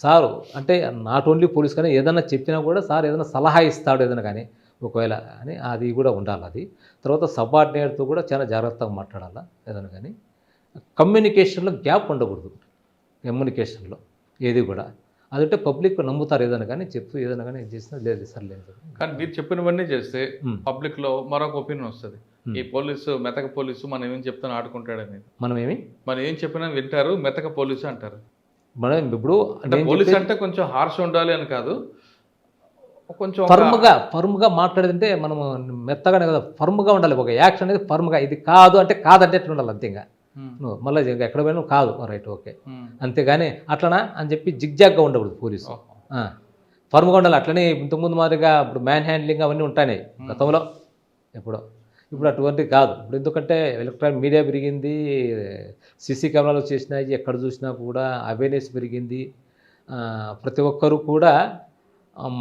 సారు అంటే నాట్ ఓన్లీ పోలీస్ కానీ ఏదైనా చెప్పినా కూడా సార్ ఏదైనా సలహా ఇస్తాడు ఏదైనా కానీ ఒకవేళ అని అది కూడా ఉండాలి. అది తర్వాత సబార్డినేట్తో కూడా చాలా జాగ్రత్తగా మాట్లాడాలా ఏదైనా కానీ. కమ్యూనికేషన్లో గ్యాప్ ఉండకూడదు. కమ్యూనికేషన్లో ఏది కూడా అదంటే పబ్లిక్ నమ్ముతారు ఏదైనా కానీ చెప్తూ ఏదైనా కానీ చేసినా లేదు సార్ లేదు. కానీ మీరు చెప్పినవన్నీ చేస్తే పబ్లిక్లో మరొక ఒపీనియన్ వస్తుంది, ఈ పోలీసు మెతక పోలీసు మనం ఏం చెప్తాను ఆడుకుంటాడని. మనం ఏం చెప్పినా వింటారు, మెతక పోలీసు అంటారు. మనం ఇప్పుడు పోలీసు అంటే కొంచెం హార్ష్ ఉండాలి అని కాదు, కొంచెం ఫర్మ్గా మాట్లాడితే మనము మెత్తగానే కదా ఫర్మ్గా ఉండాలి. ఒక యాక్షన్ అనేది ఫర్మ్గా ఇది కాదు అంటే కాదంటే ఎట్లా ఉండాలి అంతేగా. నువ్వు మళ్ళీ ఎక్కడ పోయినా కాదు రైట్ ఓకే అంతేగాని అట్లనా అని చెప్పి జిగ్జాగ్గా ఉండకూడదు పోలీసు. ఫర్మ్గా ఉండాలి. అట్లనే ఇంతకుముందు మాదిరిగా ఇప్పుడు మ్యాన్ హ్యాండ్లింగ్ అవన్నీ ఉంటాయి గతంలో ఎప్పుడో. ఇప్పుడు అటువంటి కాదు. ఇప్పుడు ఎందుకంటే ఎలక్ట్రానిక్ మీడియా పెరిగింది, సీసీ కెమెరాలు చేసినాయి, ఎక్కడ చూసినా కూడా అవేర్నెస్ పెరిగింది. ప్రతి ఒక్కరూ కూడా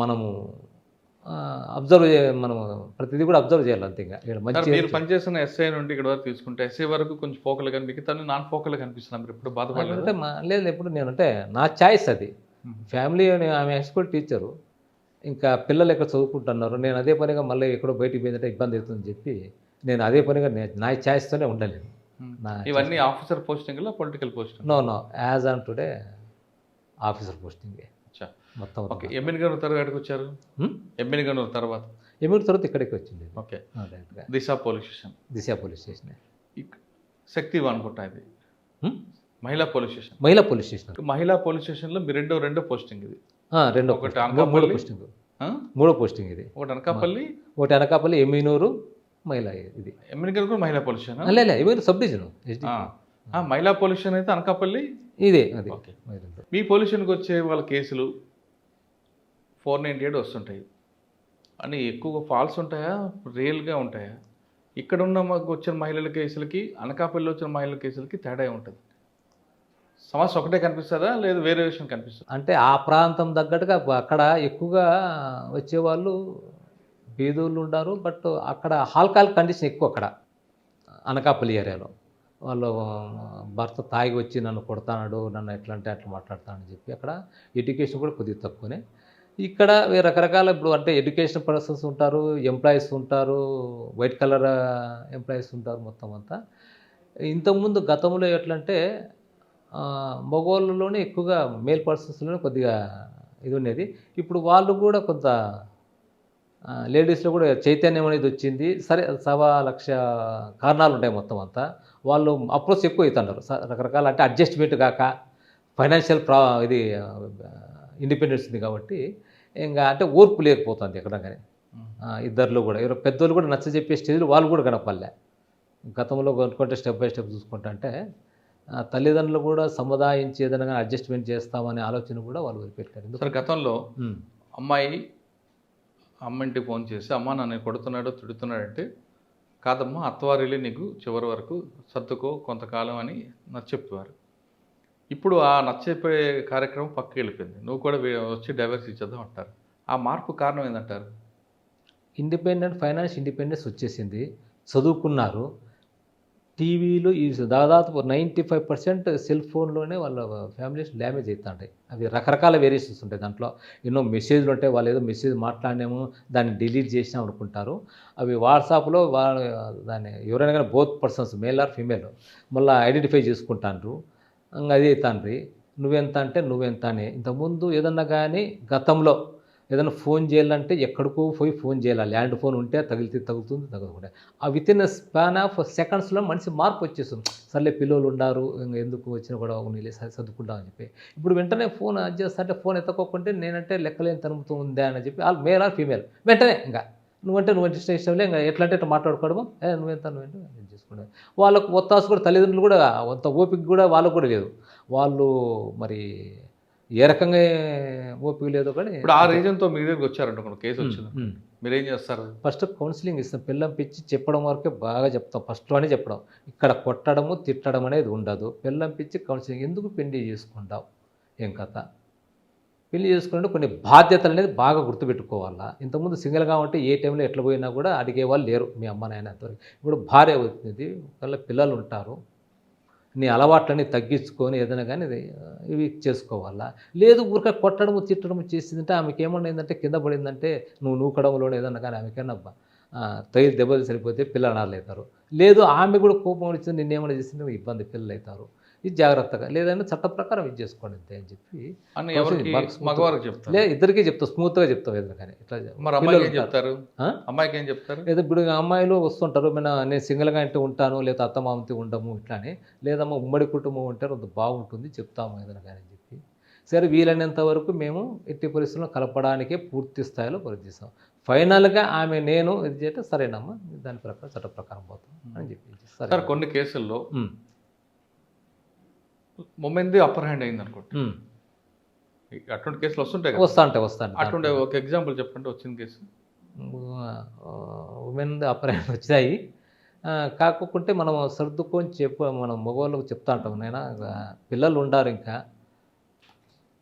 మనము అబ్జర్వ్ మనము ప్రతిదీ కూడా అబ్జర్వ్ చేయాలి అంతేగా. మీరు పనిచేసిన ఎస్ఐ నుండి ఇక్కడ వరకు తీసుకుంటే ఎస్ఐ వరకు కొంచెం ఫోకల్ కానీ మిగతా నాన్ ఫోకల్ కనిపిస్తున్నాం. మీరు ఎప్పుడు బాధపడలేదు అంటే లేదు ఎప్పుడు నేను అంటే నా చాయిస్ అది. ఫ్యామిలీ ఆమె హై స్కూల్ టీచరు, ఇంకా పిల్లలు ఎక్కడ చదువుకుంటున్నారు, నేను అదే పనిగా మళ్ళీ ఎక్కడో బయటికి పోయిందంటే ఇబ్బంది అవుతుందని చెప్పి నేను అదే పనిగా నా ఛాయిస్తోనే ఉండలేను. ఇవన్నీ ఆఫీసర్ పోస్టింగ్లో political posting? No as on today officer posting మొత్తం. ఓకే, ఎమ్మినగనూరు తర్వాత ఎక్కడికి వచ్చారు? ఎమ్మినగనూరు తర్వాత ఇక్కడికి వచ్చింది. Okay, Disha police station Shakti అనుకుంటా. ఇది మహిళా పోలీస్ స్టేషన్. మహిళా పోలీస్ స్టేషన్లో మీ రెండో పోస్టింగ్ ఇది? మూడో పోస్టింగ్ ఇది. ఒకటి అనకాపల్లి ఎమ్మినూరు మహిళా. ఇది ఎమ్మినగనూరు మహిళా police station? Emminuru sub division. మహిళా పోలీస్ స్టేషన్ అయితే అనకాపల్లి ఇదే. అది మీ పోలీస్ స్టేషన్కి వచ్చే వాళ్ళ కేసులు 498 వస్తుంటాయి అని ఎక్కువగా ఫాల్స్ ఉంటాయా రియల్గా ఉంటాయా? ఇక్కడ ఉన్న వచ్చిన మహిళల కేసులకి అనకాపల్లిలో వచ్చిన మహిళల కేసులకి తేడా ఉంటుంది? సమస్య ఒకటే కనిపిస్తుందా లేదు వేరే విషయం కనిపిస్తుంది? అంటే ఆ ప్రాంతం తగ్గట్టుగా అక్కడ ఎక్కువగా వచ్చేవాళ్ళు బీదోళ్ళు ఉన్నారు. బట్ అక్కడ ఆల్కహాల్ కండిషన్ ఎక్కువ అక్కడ అనకాపల్లి ఏరియాలో. వాళ్ళు భర్త తాగి వచ్చి నన్ను కొడతాడు, నన్ను ఎట్లా అంటే అట్లా మాట్లాడతానని చెప్పి అక్కడ ఎడ్యుకేషన్ కూడా కొద్దిగా తక్కువనే. ఇక్కడ రకరకాల ఇప్పుడు అంటే ఎడ్యుకేషన్ పర్సన్స్ ఉంటారు, ఎంప్లాయీస్ ఉంటారు, వైట్ కలర్ ఎంప్లాయీస్ ఉంటారు మొత్తం అంతా. ఇంతకుముందు గతంలో ఎట్లంటే మగవాళ్ళలోనే ఎక్కువగా మేల్ పర్సన్స్లోనే కొద్దిగా ఇది ఉండేది. ఇప్పుడు వాళ్ళు కూడా కొంత లేడీస్లో కూడా చైతన్యం అనేది వచ్చింది. సరే 1,00,000 కారణాలు ఉంటాయి మొత్తం అంతా. వాళ్ళు అప్రోచ్ ఎక్కువ అవుతున్నారు రకరకాల అంటే అడ్జస్ట్మెంట్ కాక ఫైనాన్షియల్ ఇది ఇండిపెండెన్స్ ఉంది కాబట్టి ఇంకా అంటే ఓర్పు లేకపోతుంది ఎక్కడ కానీ. ఇద్దరిలో కూడా ఎవరో పెద్దోళ్ళు కూడా నచ్చ చెప్పే స్టేజ్లో వాళ్ళు కూడా కనపడలే. గతంలో కొనుక్కుంటే స్టెప్ బై స్టెప్ చూసుకుంటా అంటే తల్లిదండ్రులు కూడా సముదాయించి ఏదైనా అడ్జస్ట్మెంట్ చేస్తామనే ఆలోచన కూడా వాళ్ళు వదిలిపెట్టారు. సరే, గతంలో అమ్మంటికి ఫోన్ చేసి అమ్మ నన్ను కొడుతున్నాడు తిడుతున్నాడు అంటే కాదమ్మా అత్తవారిలే నీకు చివరి వరకు సర్దుకో కొంతకాలం అని నచ్చెప్పేవారు. ఇప్పుడు ఆ నచ్చెప్పే కార్యక్రమం పక్కకి వెళ్ళిపోయింది, నువ్వు కూడా వచ్చి డైవర్స్ ఇచ్చేద్దాం అంటారు. ఆ మార్పు కారణం ఏంటంటారు? ఫైనాన్స్ ఇండిపెండెన్స్ వచ్చేసింది, చదువుకున్నారు. టీవీలు ఈ దాదాపు 95% సెల్ ఫోన్లోనే వాళ్ళ ఫ్యామిలీస్ డ్యామేజ్ అవుతుంటాయి. అవి రకరకాల వేరియేషన్స్ ఉంటాయి. దాంట్లో ఎన్నో మెసేజ్లు ఉంటాయి. వాళ్ళు ఏదో మెసేజ్ మాట్లాడినాము దాన్ని డిలీట్ చేసినాం అనుకుంటారు. అవి వాట్సాప్లో వాళ్ళు దాన్ని ఎవరైనా కానీ both persons male or female మళ్ళీ ఐడెంటిఫై చేసుకుంటారు. అది అవుతాండ్రి. నువ్వెంత అంటే నువ్వెంత అని. ఇంతకుముందు ఏదన్నా కానీ గతంలో ఏదైనా ఫోన్ చేయాలంటే ఎక్కడికో పోయి ఫోన్ చేయాలి. ల్యాండ్ ఫోన్ ఉంటే తగిలితే తగులుతుంది, తగలకుండా. ఆ వితిన్ స్పాన్ ఆఫ్ సెకండ్స్లో మనిషి మార్పు వచ్చేస్తుంది. సర్లే పిల్లలు ఉన్నారు, ఇంక ఎందుకు వచ్చినా కూడా నీళ్ళు సర్దుకుంటాం అని చెప్పి. ఇప్పుడు వెంటనే ఫోన్ అది చేస్తా అంటే ఫోన్ ఎత్తకోకుంటే నేనంటే లెక్కలేని తనుముతూ ఉందా అని చెప్పి వాళ్ళు మేల్ ఆర్ ఫీమేల్ వెంటనే ఇంకా నువ్వంటే ఇష్టంలే ఇంకా ఎట్లా అంటే ఇట్లా మాట్లాడుకోవడము నువ్వెంత నేను చేసుకున్నాను. వాళ్ళకు ఒత్తాసు కూడా తల్లిదండ్రులు కూడా అంత ఓపిక కూడా వాళ్ళకు కూడా లేదు. వాళ్ళు మరి ఏ రకంగా ఓపిక లేదో కానీ ఇప్పుడు ఆ రీజన్తో మీ దగ్గరికి వచ్చారంట కేసు వచ్చింది, మీరేం చేస్తారు? ఫస్ట్ కౌన్సిలింగ్ ఇస్తాం. పిల్లం పిచ్చి చెప్పడం వరకే బాగా చెప్తాం. ఫస్ట్లోనే చెప్పడం, ఇక్కడ కొట్టడము తిట్టడం అనేది ఉండదు. పిల్లం పిచ్చి కౌన్సిలింగ్ ఎందుకు పెళ్లి చేసుకుంటావు, ఏం కథ, పెళ్లి చేసుకుంటే కొన్ని బాధ్యతలు అనేది బాగా గుర్తుపెట్టుకోవాలా. ఇంతకుముందు సింగిల్గా ఉంటే ఏ టైంలో ఎట్లా పోయినా కూడా అడిగేవాళ్ళు లేరు, మీ అమ్మ నాయన అంతవరకు. ఇప్పుడు భార్య అవుతుంది, ఒకవేళ పిల్లలు ఉంటారు, నీ అలవాట్లన్నీ తగ్గించుకొని ఏదైనా కానీ ఇవి చేసుకోవాలా. లేదు ఊరికే కొట్టడము తిట్టడము చేసిందంటే ఆమెకి ఏమన్నా ఏంటంటే కింద పడిందంటే నువ్వు నూకడంలోనే ఏదన్నా కానీ ఆమెకైనా తగిలి దెబ్బలు సరిపోతే పిల్లలు అనాలవుతారు. లేదు ఆమె కూడా కోపం వచ్చింది నిన్నేమైనా చేసింటే ఇబ్బంది, పిల్లలు అవుతారు. ఇది జాగ్రత్తగా లేదంటే చట్ట ప్రకారం ఇది చేసుకోండి అంతే అని చెప్పి మగవారికి చెప్తారు, లేదు ఇద్దరికీ చెప్తాం, స్మూత్గా చెప్తాం ఏదైనా కానీ. ఇట్లా చెప్తారు, అమ్మాయికి ఏం చెప్తారు? లేదా ఇప్పుడు అమ్మాయిలు వస్తుంటారు, నేను సింగిల్గా ఇంటి ఉంటాను, లేదా అత్తమామతో ఉండము ఇట్లానే, లేదమ్మా ఉమ్మడి కుటుంబం ఉంటే కొంత బాగుంటుంది చెప్తాము ఏదైనా కానీ అని చెప్పి. సరే వీలైనంత వరకు మేము ఎట్టి పరిస్థితుల్లో కలపడానికే పూర్తి స్థాయిలో ప్రయత్నిస్తాం. ఫైనల్గా ఆమె నేను ఇది చేస్తే సరేనమ్మా దాని ప్రకారం చట్ట ప్రకారం పోతాం అని చెప్పి. సరే కొన్ని కేసుల్లో మొమెంది అప్పర్ హ్యాండ్ అయింది అనుకోండి, అటువంటి కేసులు వస్తుంటాయి, వస్తాంటాయి. అటువంటి ఒక ఎగ్జాంపుల్ చెప్పండి వచ్చిన కేసు. ఉమెన్ అప్పర్ హ్యాండ్ వచ్చాయి, కాకపోతే మనం సర్దుకొని మనం మగవాళ్ళకు చెప్తా ఉంటాం. నైనా పిల్లలు ఉండారు, ఇంకా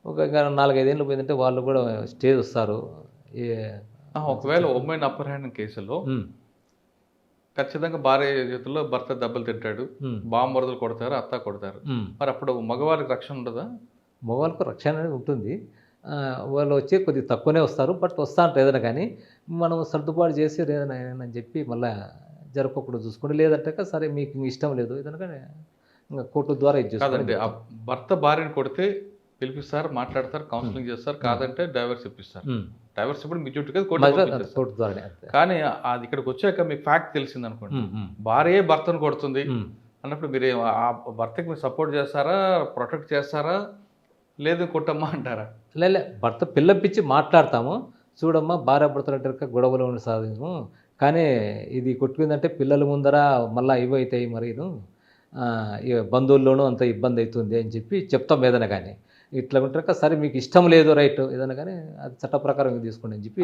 ఒక 4-5 ఏళ్ళు పోయిందంటే వాళ్ళు కూడా స్టేజ్ వస్తారు. ఒకవేళ ఉమెన్ అప్పర్ హ్యాండ్ కేసులో ఖచ్చితంగా భార్య చేతుల్లో భర్త దెబ్బలు తింటాడు, బాంబరదలు కొడతారు, అత్త కొడతారు, మరి అప్పుడు మగవారికి రక్షణ ఉండదా? మగవాళ్ళకు రక్షణ అనేది ఉంటుంది. వాళ్ళు వచ్చి కొద్దిగా తక్కువనే వస్తారు, బట్ వస్తా ఉంటారు ఏదైనా కానీ. మనం సర్దుబాటు చేసి ఏదైనా అని చెప్పి మళ్ళీ జరపకుండా చూసుకోండి. లేదంటే సరే మీకు ఇష్టం లేదు ఏదైనా కానీ ఇంకా కోర్టు ద్వారా ఇది కాదండి. ఆ భర్త భార్యను కొడితే పిలిపిస్తారు, మాట్లాడతారు, కౌన్సిలింగ్ చేస్తారు, కాదంటే డైవర్స్ ఇప్పిస్తారు. డైవర్స్ ఇప్పుడు మీ చుట్టూ కోర్టు ద్వారా. కానీ అది ఇక్కడికి వచ్చాక మీకు ఫ్యాక్ట్ తెలిసింది అనుకోండి, భార్యే భర్తను కొడుతుంది అన్నప్పుడు మీరు ఆ భర్తకి మీరు సపోర్ట్ చేస్తారా, ప్రొటెక్ట్ చేస్తారా, లేదు కొట్టమ్మా అంటారా? లే భర్త పిల్లంపించి మాట్లాడతాము, చూడమ్మా భార్య భర్తలు అంటే గొడవలు ఉండి సాధించము, కానీ ఇది కొట్టుకుందంటే పిల్లల ముందర మళ్ళీ ఇవైతాయి, మరి బంధువుల్లోనూ అంత ఇబ్బంది అవుతుంది అని చెప్పి చెప్తాం ఏదైనా కానీ. ఇట్లా ఉంటాక సరే మీకు ఇష్టం లేదు రైట్ ఏదైనా కానీ అది చట్ట ప్రకారం తీసుకోండి అని చెప్పి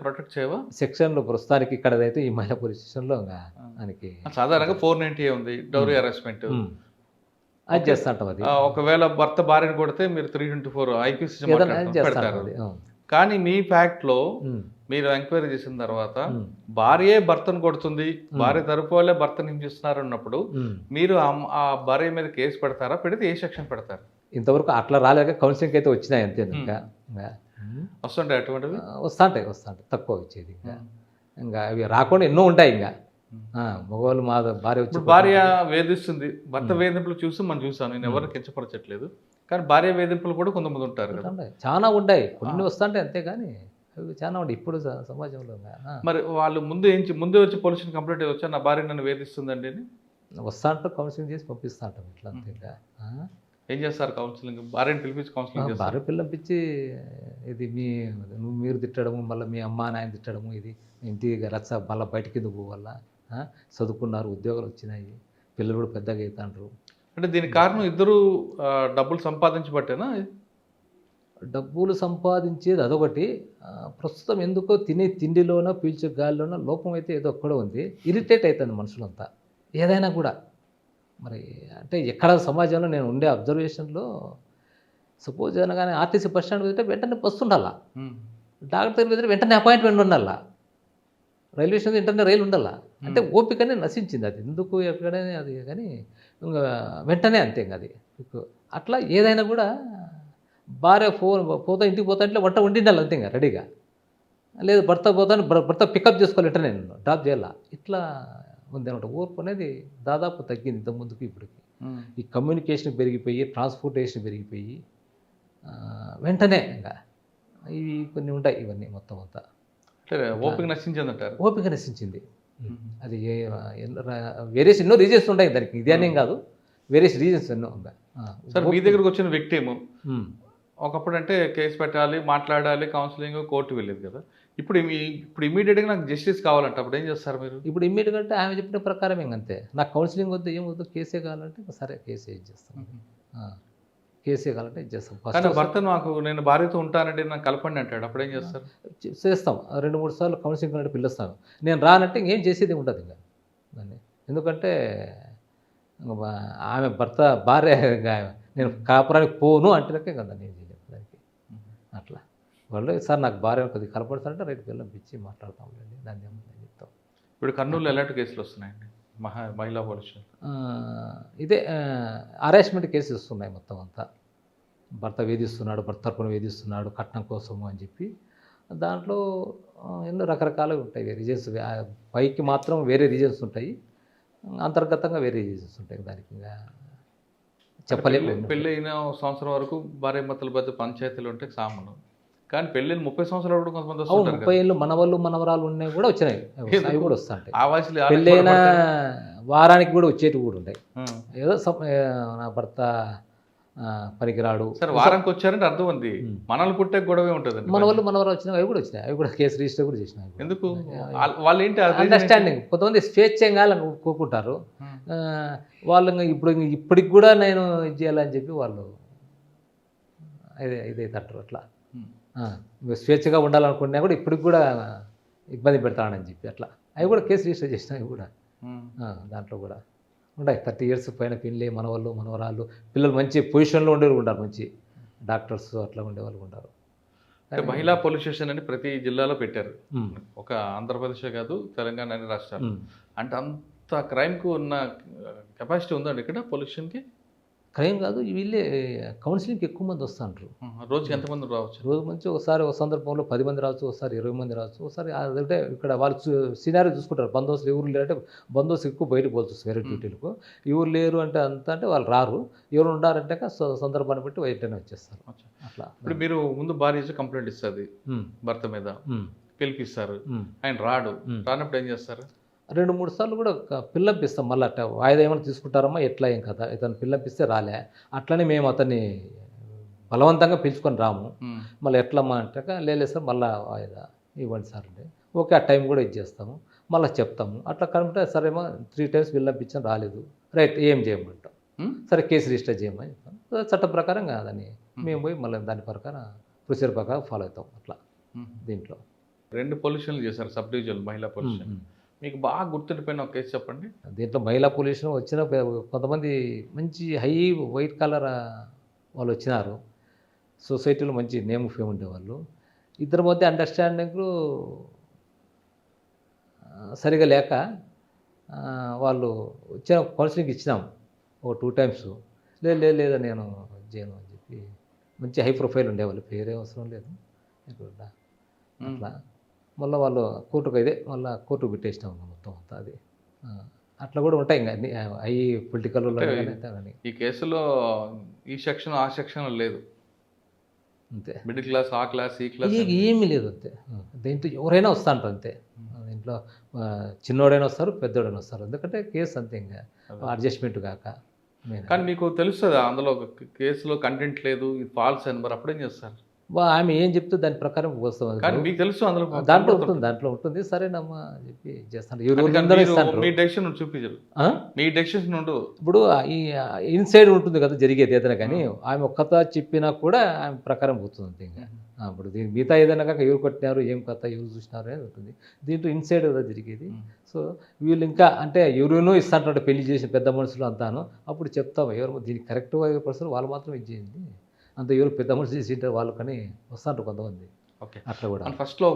ప్రొటెక్ట్ చేయవా? సెక్షన్లో ప్రస్తుతానికి ఇక్కడైతే ఈ మహిళా పోలీస్ స్టేషన్లో ఆయనకి సాధారణంగా 490 ఉంది డౌరీ హరాస్మెంట్, అది చేస్తా ఉంటాం. అది ఒకవేళ భర్త భార్యను కొడితే మీరు 324 ఐపీసీ పెడతారు. కానీ మీ ఫ్యాక్ట్ లో మీరు ఎంక్వైరీ చేసిన తర్వాత భార్యే భర్తను కొడుతుంది, భార్య తరపు వాళ్ళే భర్తను హింసిస్తున్నారు అన్నప్పుడు మీరు ఆ భార్య మీద కేసు పెడతారా, పెడితే ఏ సెక్షన్ పెడతారు? ఇంతవరకు అట్లా రాలేక కౌన్సిలింగ్ అయితే వచ్చినాయి అంతే. ఇంకా వస్తుంటాయి అటువంటివి, వస్తాంటాయి తక్కువ వచ్చేది. ఇంకా అవి రాకుండా ఎన్నో ఉంటాయి. ఇంకా మగవాళ్ళు మా భార్య వేధిస్తుంది, భర్త వేధింపులు చూసి మనం చూసాను, నేను ఎవరిని కించపరచట్లేదు, కానీ భార్య వేధింపులు కూడా కొంతమంది ఉంటారు కదా, చాలా ఉంటాయి, కొన్ని వస్తుంటాయి అంతే, కానీ అవి చాలా ఉంటాయి ఇప్పుడు సమాజంలో. మరి వాళ్ళు ముందే వచ్చి పోలీస్ కంప్లైంట్ వచ్చా నా భార్య నన్ను వేధిస్తుందండి అని వస్తా అంటారు, కౌన్సిలింగ్ చేసి పంపిస్తా ఉంటాం ఇట్లా అంతే. ఇంకా ఏం చేస్తారు కౌన్సిలింగ్? భార్యను పిలిపించి కౌన్సిలింగ్, భార్య పిల్లంపించి ఇది మీరు తిట్టడము, మళ్ళీ మీ అమ్మ నాయన తిట్టడము, ఇది ఇంటికి రచ్చ మళ్ళీ బయటికి ఎందుకు పోవాలా, చదువుకున్నారు, ఉద్యోగాలు వచ్చినాయి, పిల్లలు కూడా పెద్దగా అవుతాండ్రు. అంటే దీనికి కారణం ఇద్దరు డబ్బులు సంపాదించబట్టేనా? డబ్బులు సంపాదించేది అదొకటి, ప్రస్తుతం ఎందుకో తినే తిండిలోనో పీల్చే గాలిలోనో లోపం అయితే ఏదో ఒక్కడో ఉంది. ఇరిటేట్ అవుతుంది మనుషులంతా ఏదైనా కూడా. మరి అంటే ఎక్కడ సమాజంలో నేను ఉండే అబ్జర్వేషన్లో సపోజ్ ఏదైనా కానీ ఆర్టీసీ బస్ స్టాండ్ వెళ్తే వెంటనే బస్సు ఉండాలా, డాక్టర్ దగ్గర వెళ్తే వెంటనే అపాయింట్మెంట్ ఉండాలా, రైల్వే స్టేషన్ వెంటనే రైలు ఉండాలా. అంటే ఓపికనే నశించింది అది, ఎందుకు ఎక్కడనే అది, కానీ ఇంకా వెంటనే అంతే. ఇంకా అది అట్లా ఏదైనా కూడా భార్య పోతా ఇంటికి పోతా ఇంట్లో వంట వండిండాలి అంతే, ఇంకా రెడీగా. లేదు భర్త పోతాను, భర్త పికప్ చేసుకోవాలి వెంటనే నేను డ్రాప్ చేయాలా, ఇట్లా ఉందన్నమాట. ఓర్పు అనేది దాదాపు తగ్గింది ఇంత ముందుకు ఇప్పటికి. ఈ కమ్యూనికేషన్ పెరిగిపోయి, ట్రాన్స్పోర్టేషన్ పెరిగిపోయి వెంటనే ఇంకా ఇవి కొన్ని ఉంటాయి ఇవన్నీ మొత్తం అంతా. అంటే ఓపిక నశించిందంటారు. ఓపిక నశించింది. అది వేరియస్ ఎన్నో రీజన్స్ ఉంటాయి దానికి, ఇది అనేం కాదు, వేరియస్ రీజన్స్ ఎన్నో ఉన్నాయి. సార్ మీ దగ్గరకు వచ్చిన వ్యక్తి ఏమో ఒకప్పుడు అంటే కేసు పెట్టాలి, మాట్లాడాలి, కౌన్సిలింగ్, కోర్టు వెళ్ళేది కదా. ఇప్పుడు ఇమీడియట్గా నాకు జస్టిస్ కావాలంటే అప్పుడు ఏం చేస్తారు మీరు? ఇప్పుడు ఇమ్మీడియట్గా అంటే ఆమె చెప్పిన ప్రకారం అంతే, నాకు కౌన్సిలింగ్ వద్దు, ఏం వద్దు, కేసే కావాలంటే సరే కేసే ఇచ్చేస్తాం, కేసే కావాలంటే ఇచ్చేస్తాం. కానీ భర్త నేను భార్యతో ఉంటానంటే నాకు కలపండి అంటాడు, అప్పుడు ఏం చేస్తారు? చేస్తాం 2-3 సార్లు కౌన్సిలింగ్ అంటే పిలుస్తాను. నేను రానంటే ఇంకేం చేసేది ఉండదు ఇంకా దాన్ని. ఎందుకంటే ఆమె భార్య నేను కాపురానికి పోను అంటేనే కదా నేను చేయలేదు దానికి. అట్లా వాళ్ళు సార్ నాకు భార్య కొద్దిగా కలపడతారంటే రైట్ పిచ్చి మాట్లాడతాంలేండి, దాన్ని ఏమని చెప్తాం. ఇప్పుడు కర్నూలులో ఎలాంటి కేసులు వస్తున్నాయండి మహిళా పోలీసు? ఇదే హరాస్మెంట్ కేసెస్ వస్తున్నాయి మొత్తం అంతా. భర్త వేధిస్తున్నాడు, భర్త తరపున వేధిస్తున్నాడు కట్నం కోసము అని చెప్పి. దాంట్లో ఎన్నో రకరకాలుగా ఉంటాయి రీజన్స్. పైకి మాత్రం వేరే రీజన్స్ ఉంటాయి, అంతర్గతంగా వేరే రీజన్స్ ఉంటాయి. దానికి ఇంకా చెప్పలేము. పెళ్ళి అయిన సంవత్సరం వరకు భార్య భర్తల మధ్య పంచాయతీలు ఉంటే సామాను, కానీ పెళ్ళిని 30 సంవత్సరాలు కూడా కొంతమంది వస్తుంటారు. 30 ఏళ్ళు మనవాళ్ళు మనవరాలు ఉన్నాయి కూడా వచ్చినాయి, అవి కూడా వస్తుంటాయి. ఆ వయసులో పెళ్ళైన వారానికి కూడా వచ్చేటివి కూడా ఉంటాయి. ఏదో నా భర్త పనికిరాడు సార్, వారానికి వచ్చారంటే అర్థం ఉంది, మనల్ని పుట్టే గొడవే ఉంటుంది. మనవాళ్ళు మనవరాలు వచ్చినా అవి కూడా వచ్చినాయి, అవి కూడా కేసు రిజిస్టర్ కూడా చేసినాయి. ఎందుకు? వాళ్ళు ఏంటి అండర్స్టాండింగ్, కొంతమంది స్వేచ్ఛంగా కోరుకుంటారు. వాళ్ళు ఇప్పటికి కూడా నేను ఇది చేయాలని చెప్పి వాళ్ళు ఇదైతే అంటారు. అట్లా స్వేచ్ఛగా ఉండాలనుకున్నా కూడా ఇప్పటికి కూడా ఇబ్బంది పెడతానని చెప్పి అట్లా అవి కూడా కేసు రిజిస్టర్ చేసినాయి కూడా. దాంట్లో కూడా ఉంటాయి 30 years పైన పెళ్ళి, మనవాళ్ళు మనవరాళ్ళు, పిల్లలు మంచి పొజిషన్లో ఉండేవాళ్ళు ఉంటారు, మంచి డాక్టర్స్ అట్లా ఉండేవాళ్ళు ఉంటారు. మహిళా పోలీస్ స్టేషన్ అని ప్రతి జిల్లాలో పెట్టారు, ఒక ఆంధ్రప్రదేశే కాదు తెలంగాణ అన్ని రాష్ట్రాలు. అంటే అంత క్రైమ్కు ఉన్న కెపాసిటీ ఉందండి ఇక్కడ పోలీస్ స్టేషన్కి? క్రైమ్ కాదు, వీళ్ళే కౌన్సిలింగ్కి ఎక్కువ మంది వస్తుంటారు. రోజుకి ఎంతమంది రావచ్చు? రోజు మంచి ఒకసారి ఒక సందర్భంలో 10 మంది రావచ్చు, ఒకసారి 20 మంది రావచ్చు, ఒకసారి అదంటే ఇక్కడ వాళ్ళు సినారీ చూసుకుంటారు. బందోబస్తు ఎవరు లేరంటే బందోబస్తు ఎక్కువ బయటకు పోల్చొచ్చు వేరే డ్యూటీలకు. ఎవరు లేరు అంటే అంటే వాళ్ళు రారు, ఎవరు ఉండారంటే సందర్భాన్ని బట్టి వెంటనే వచ్చేస్తారు. అట్లా ఇప్పుడు మీరు ముందు భార్య కంప్లైంట్ ఇస్తుంది భర్త మీద, పిలిపిస్తారు, ఆయన రానప్పుడు ఏం చేస్తారు? 2-3 సార్లు కూడా పిల్లంపిస్తాం. మళ్ళీ అట్లా వాయిదా ఏమైనా తీసుకుంటారమ్మా ఎట్లా ఏం కదా, ఇతను పిల్లంపిస్తే రాలే, అట్లనే మేము అతన్ని బలవంతంగా పిలుచుకొని రాము. మళ్ళీ ఎట్లమ్మా అంటే లేదు సార్ మళ్ళీ వాయిదా ఇవ్వండి సార్ అంటే ఓకే, ఆ టైం కూడా ఇచ్చేస్తాము, మళ్ళీ చెప్తాము. అట్లా కనుక సరేమో 3 times పిల్లంపించాను రాలేదు, రైట్ ఏం చేయమంటాం, సరే కేసు రిజిస్టర్ చేయమని చెప్తాం. చట్ట ప్రకారం కాదని మేము పోయి మళ్ళీ దాని ప్రకారం ప్రొసీజర్ ప్రకారం ఫాలో అవుతాం. అట్లా దీంట్లో 2 పొల్యూషన్లు చేశారు సబ్ డివిజన్ మహిళా పొల్యూషన్. మీకు బాగా గుర్తుండిపోయిన ఒక కేసు చెప్పండి. దీంట్లో మహిళా పొల్యూషన్ వచ్చిన కొంతమంది మంచి హై వైట్ కలర్ వాళ్ళు వచ్చినారు, సొసైటీలో మంచి నేమ్ ఫేమ్ ఉండేవాళ్ళు. ఇద్దరి మధ్య అండర్స్టాండింగ్ సరిగా లేక వాళ్ళు వచ్చిన కౌన్సిలింగ్ ఇచ్చినాం ఒక 2 times. లేదా నేను చేయను అని చెప్పి మంచి హై ప్రొఫైల్ ఉండేవాళ్ళు, పేరే అవసరం లేదు అట్లా. మళ్ళీ వాళ్ళు కోర్టుకు మళ్ళీ కోర్టుకు పెట్టేసినాం మొత్తం అంతా. అది అట్లా కూడా ఉంటాయి ఇంకా హై పొలిటికల్. ఈ కేసులో ఈ సెక్షన్ ఆ సెక్షన్ లేదు అంతే, మిడిల్ క్లాస్ ఆ క్లాస్ ఈ క్లాస్ ఏమీ లేదు అంతే. దీంట్లో ఎవరైనా వస్తా అంటారు అంతే, దీంట్లో చిన్నోడైనా వస్తారు పెద్దోడైనా వస్తారు, ఎందుకంటే కేసు అంతే ఇంకా అడ్జస్ట్మెంట్ కాక. కానీ మీకు తెలుస్తుందా అందులో కేసులో కంటెంట్ లేదు, ఇది ఫాల్స్ అని, మరి అప్పుడేం చేస్తారు? ఆమె ఏం చెప్తే దాని ప్రకారం వస్తుంది, కానీ మీకు తెలుసు అందులో దాంట్లో ఉంటుంది సరేనమ్మా చెప్పి చేస్తాను. మీ డెసిషన్ చూపించరు, మీ డెసిషన్ ఉండదు. ఇప్పుడు ఈ ఇన్సైడ్ ఉంటుంది కదా జరిగేది ఏదైనా, కానీ ఆమె ఒక్కత చెప్పినా కూడా ఆమె ప్రకారం పోతుంది అంతే. ఇంకా ఇప్పుడు దీని మిగతా ఏదైనా కాక ఎవరు కొట్టినారు ఏం కథ ఎవరు చూసినారు అనేది ఉంటుంది, దీంట్లో ఇన్సైడ్ కదా జరిగేది. సో వీళ్ళు ఇంకా అంటే ఎవరినో ఇస్తాంటారు పెళ్లి చేసిన పెద్ద మనుషులు అంతాను, అప్పుడు చెప్తాము ఎవరు దీనికి కరెక్ట్ పర్సన్ వాళ్ళు మాత్రం ఇది చేయండి, అంత ఎవరు పెద్ద మనిషి చేసింటారు వాళ్ళు, కానీ వస్తాంటారు కొంతమంది. ఓకే, అట్లా కూడా ఫస్ట్లో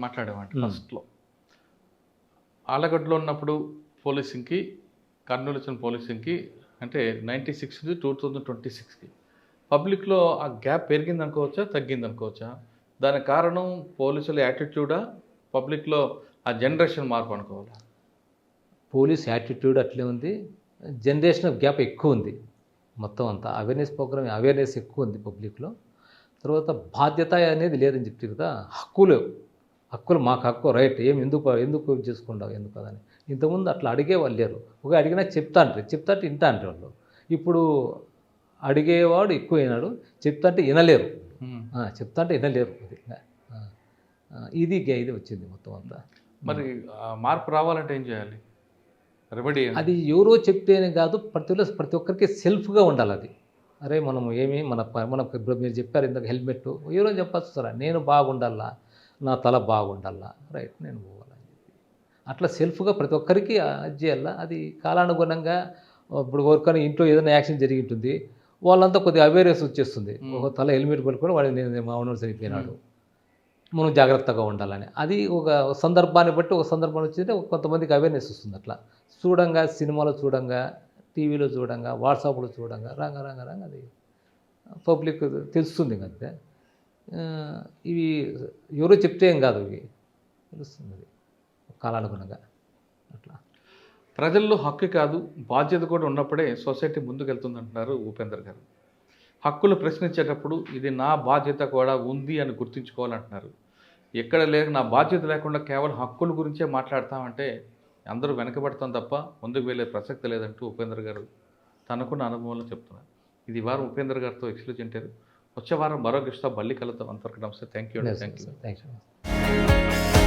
మాట్లాడేవాడి. ఫస్ట్లో ఆలగడ్డలో ఉన్నప్పుడు పోలీసింగ్కి, కర్నూలు వచ్చిన పోలీసింగ్కి అంటే 96 నుంచి 2026కి పబ్లిక్లో ఆ గ్యాప్ పెరిగింది అనుకోవచ్చా తగ్గింది అనుకోవచ్చా? దానికి కారణం పోలీసుల యాటిట్యూడా, పబ్లిక్లో ఆ జనరేషన్ మార్పు అనుకోవాలా? పోలీస్ యాటిట్యూడ్ అట్లే ఉంది, జనరేషన్ గ్యాప్ ఎక్కువ ఉంది. మొత్తం అంతా అవేర్నెస్ ప్రోగ్రామ్ అవేర్నెస్ ఎక్కువ ఉంది పబ్లిక్లో. తర్వాత బాధ్యత అనేది లేదని చెప్తే కదా, హక్కులు మాకు హక్కు రైట్ ఎందుకు చేసుకుంటావు ఎందుకు అదని. ఇంతకుముందు అట్లా అడిగేవాళ్ళు లేరు. ఒక అడిగినా చెప్తా అంటే వింటా అంటే వాళ్ళు. ఇప్పుడు అడిగేవాడు ఎక్కువైనాడు, చెప్తా అంటే వినలేరు. చెప్తా అంటే వినలేరు. ఇది వచ్చింది మొత్తం అంతా. మరి ఆ మార్పు రావాలంటే ఏం చేయాలి? రెమెడీ అది ఎవరో చెప్తేనే కాదు, ప్రతి ఒక్కరికి సెల్ఫ్గా ఉండాలి అది. అరే మనం మన ఇప్పుడు మీరు చెప్పారు ఇందాక హెల్మెట్, ఎవరో చెప్పచ్చు సార్ నేను బాగుండాలా, నా తల బాగుండాలా, రైట్ నేను పోవాలని చెప్పి అట్లా సెల్ఫ్గా ప్రతి ఒక్కరికి అది చేయాలా. అది కాలానుగుణంగా ఇప్పుడు ఎవరికైనా ఇంట్లో ఏదైనా యాక్సిడెంట్ జరిగి ఉంటుంది, వాళ్ళంతా కొద్దిగా అవేర్నెస్ వచ్చేస్తుంది. ఒక తల హెల్మెట్ పెట్టుకొని వాడు నేను మామూలు చనిపోయినాడు, మనం జాగ్రత్తగా ఉండాలని. అది ఒక సందర్భాన్ని బట్టి ఒక సందర్భం వచ్చిందంటే కొంతమందికి అవేర్నెస్ వస్తుంది. అట్లా చూడంగా, సినిమాలో చూడంగా, టీవీలో చూడంగా, వాట్సాప్లో చూడంగా రంగ అది పబ్లిక్ తెలుస్తుంది అంతే. ఇవి ఎవరో చెప్తే ఏం కాదు, ఇవి తెలుస్తుంది అది కాలానుగుణంగా. అట్లా ప్రజల్లో హక్కు కాదు బాధ్యత కూడా ఉన్నప్పుడే సొసైటీ ముందుకెళ్తుంది అంటున్నారు ఉపేందర్ గారు. హక్కులు ప్రశ్నించేటప్పుడు ఇది నా బాధ్యత కూడా ఉంది అని గుర్తుంచుకోవాలంటున్నారు. ఎక్కడ లేక నా బాధ్యత లేకుండా కేవలం హక్కుల గురించే మాట్లాడతామంటే అందరూ వెనకబడతాం తప్ప ముందుకు వెళ్ళే ప్రసక్తి లేదంటూ ఉపేందర్ గారు తనకున్న అనుభవంలో చెప్తున్నారు. ఇది వారం ఉపేందర్ గారితో ఎక్స్క్లూజ్ అంటారు. వచ్చే వారం మరో గిస్తా మళ్ళీ కలుద్దాం. అంతవరకు నమస్తే. Thank you. Thank you.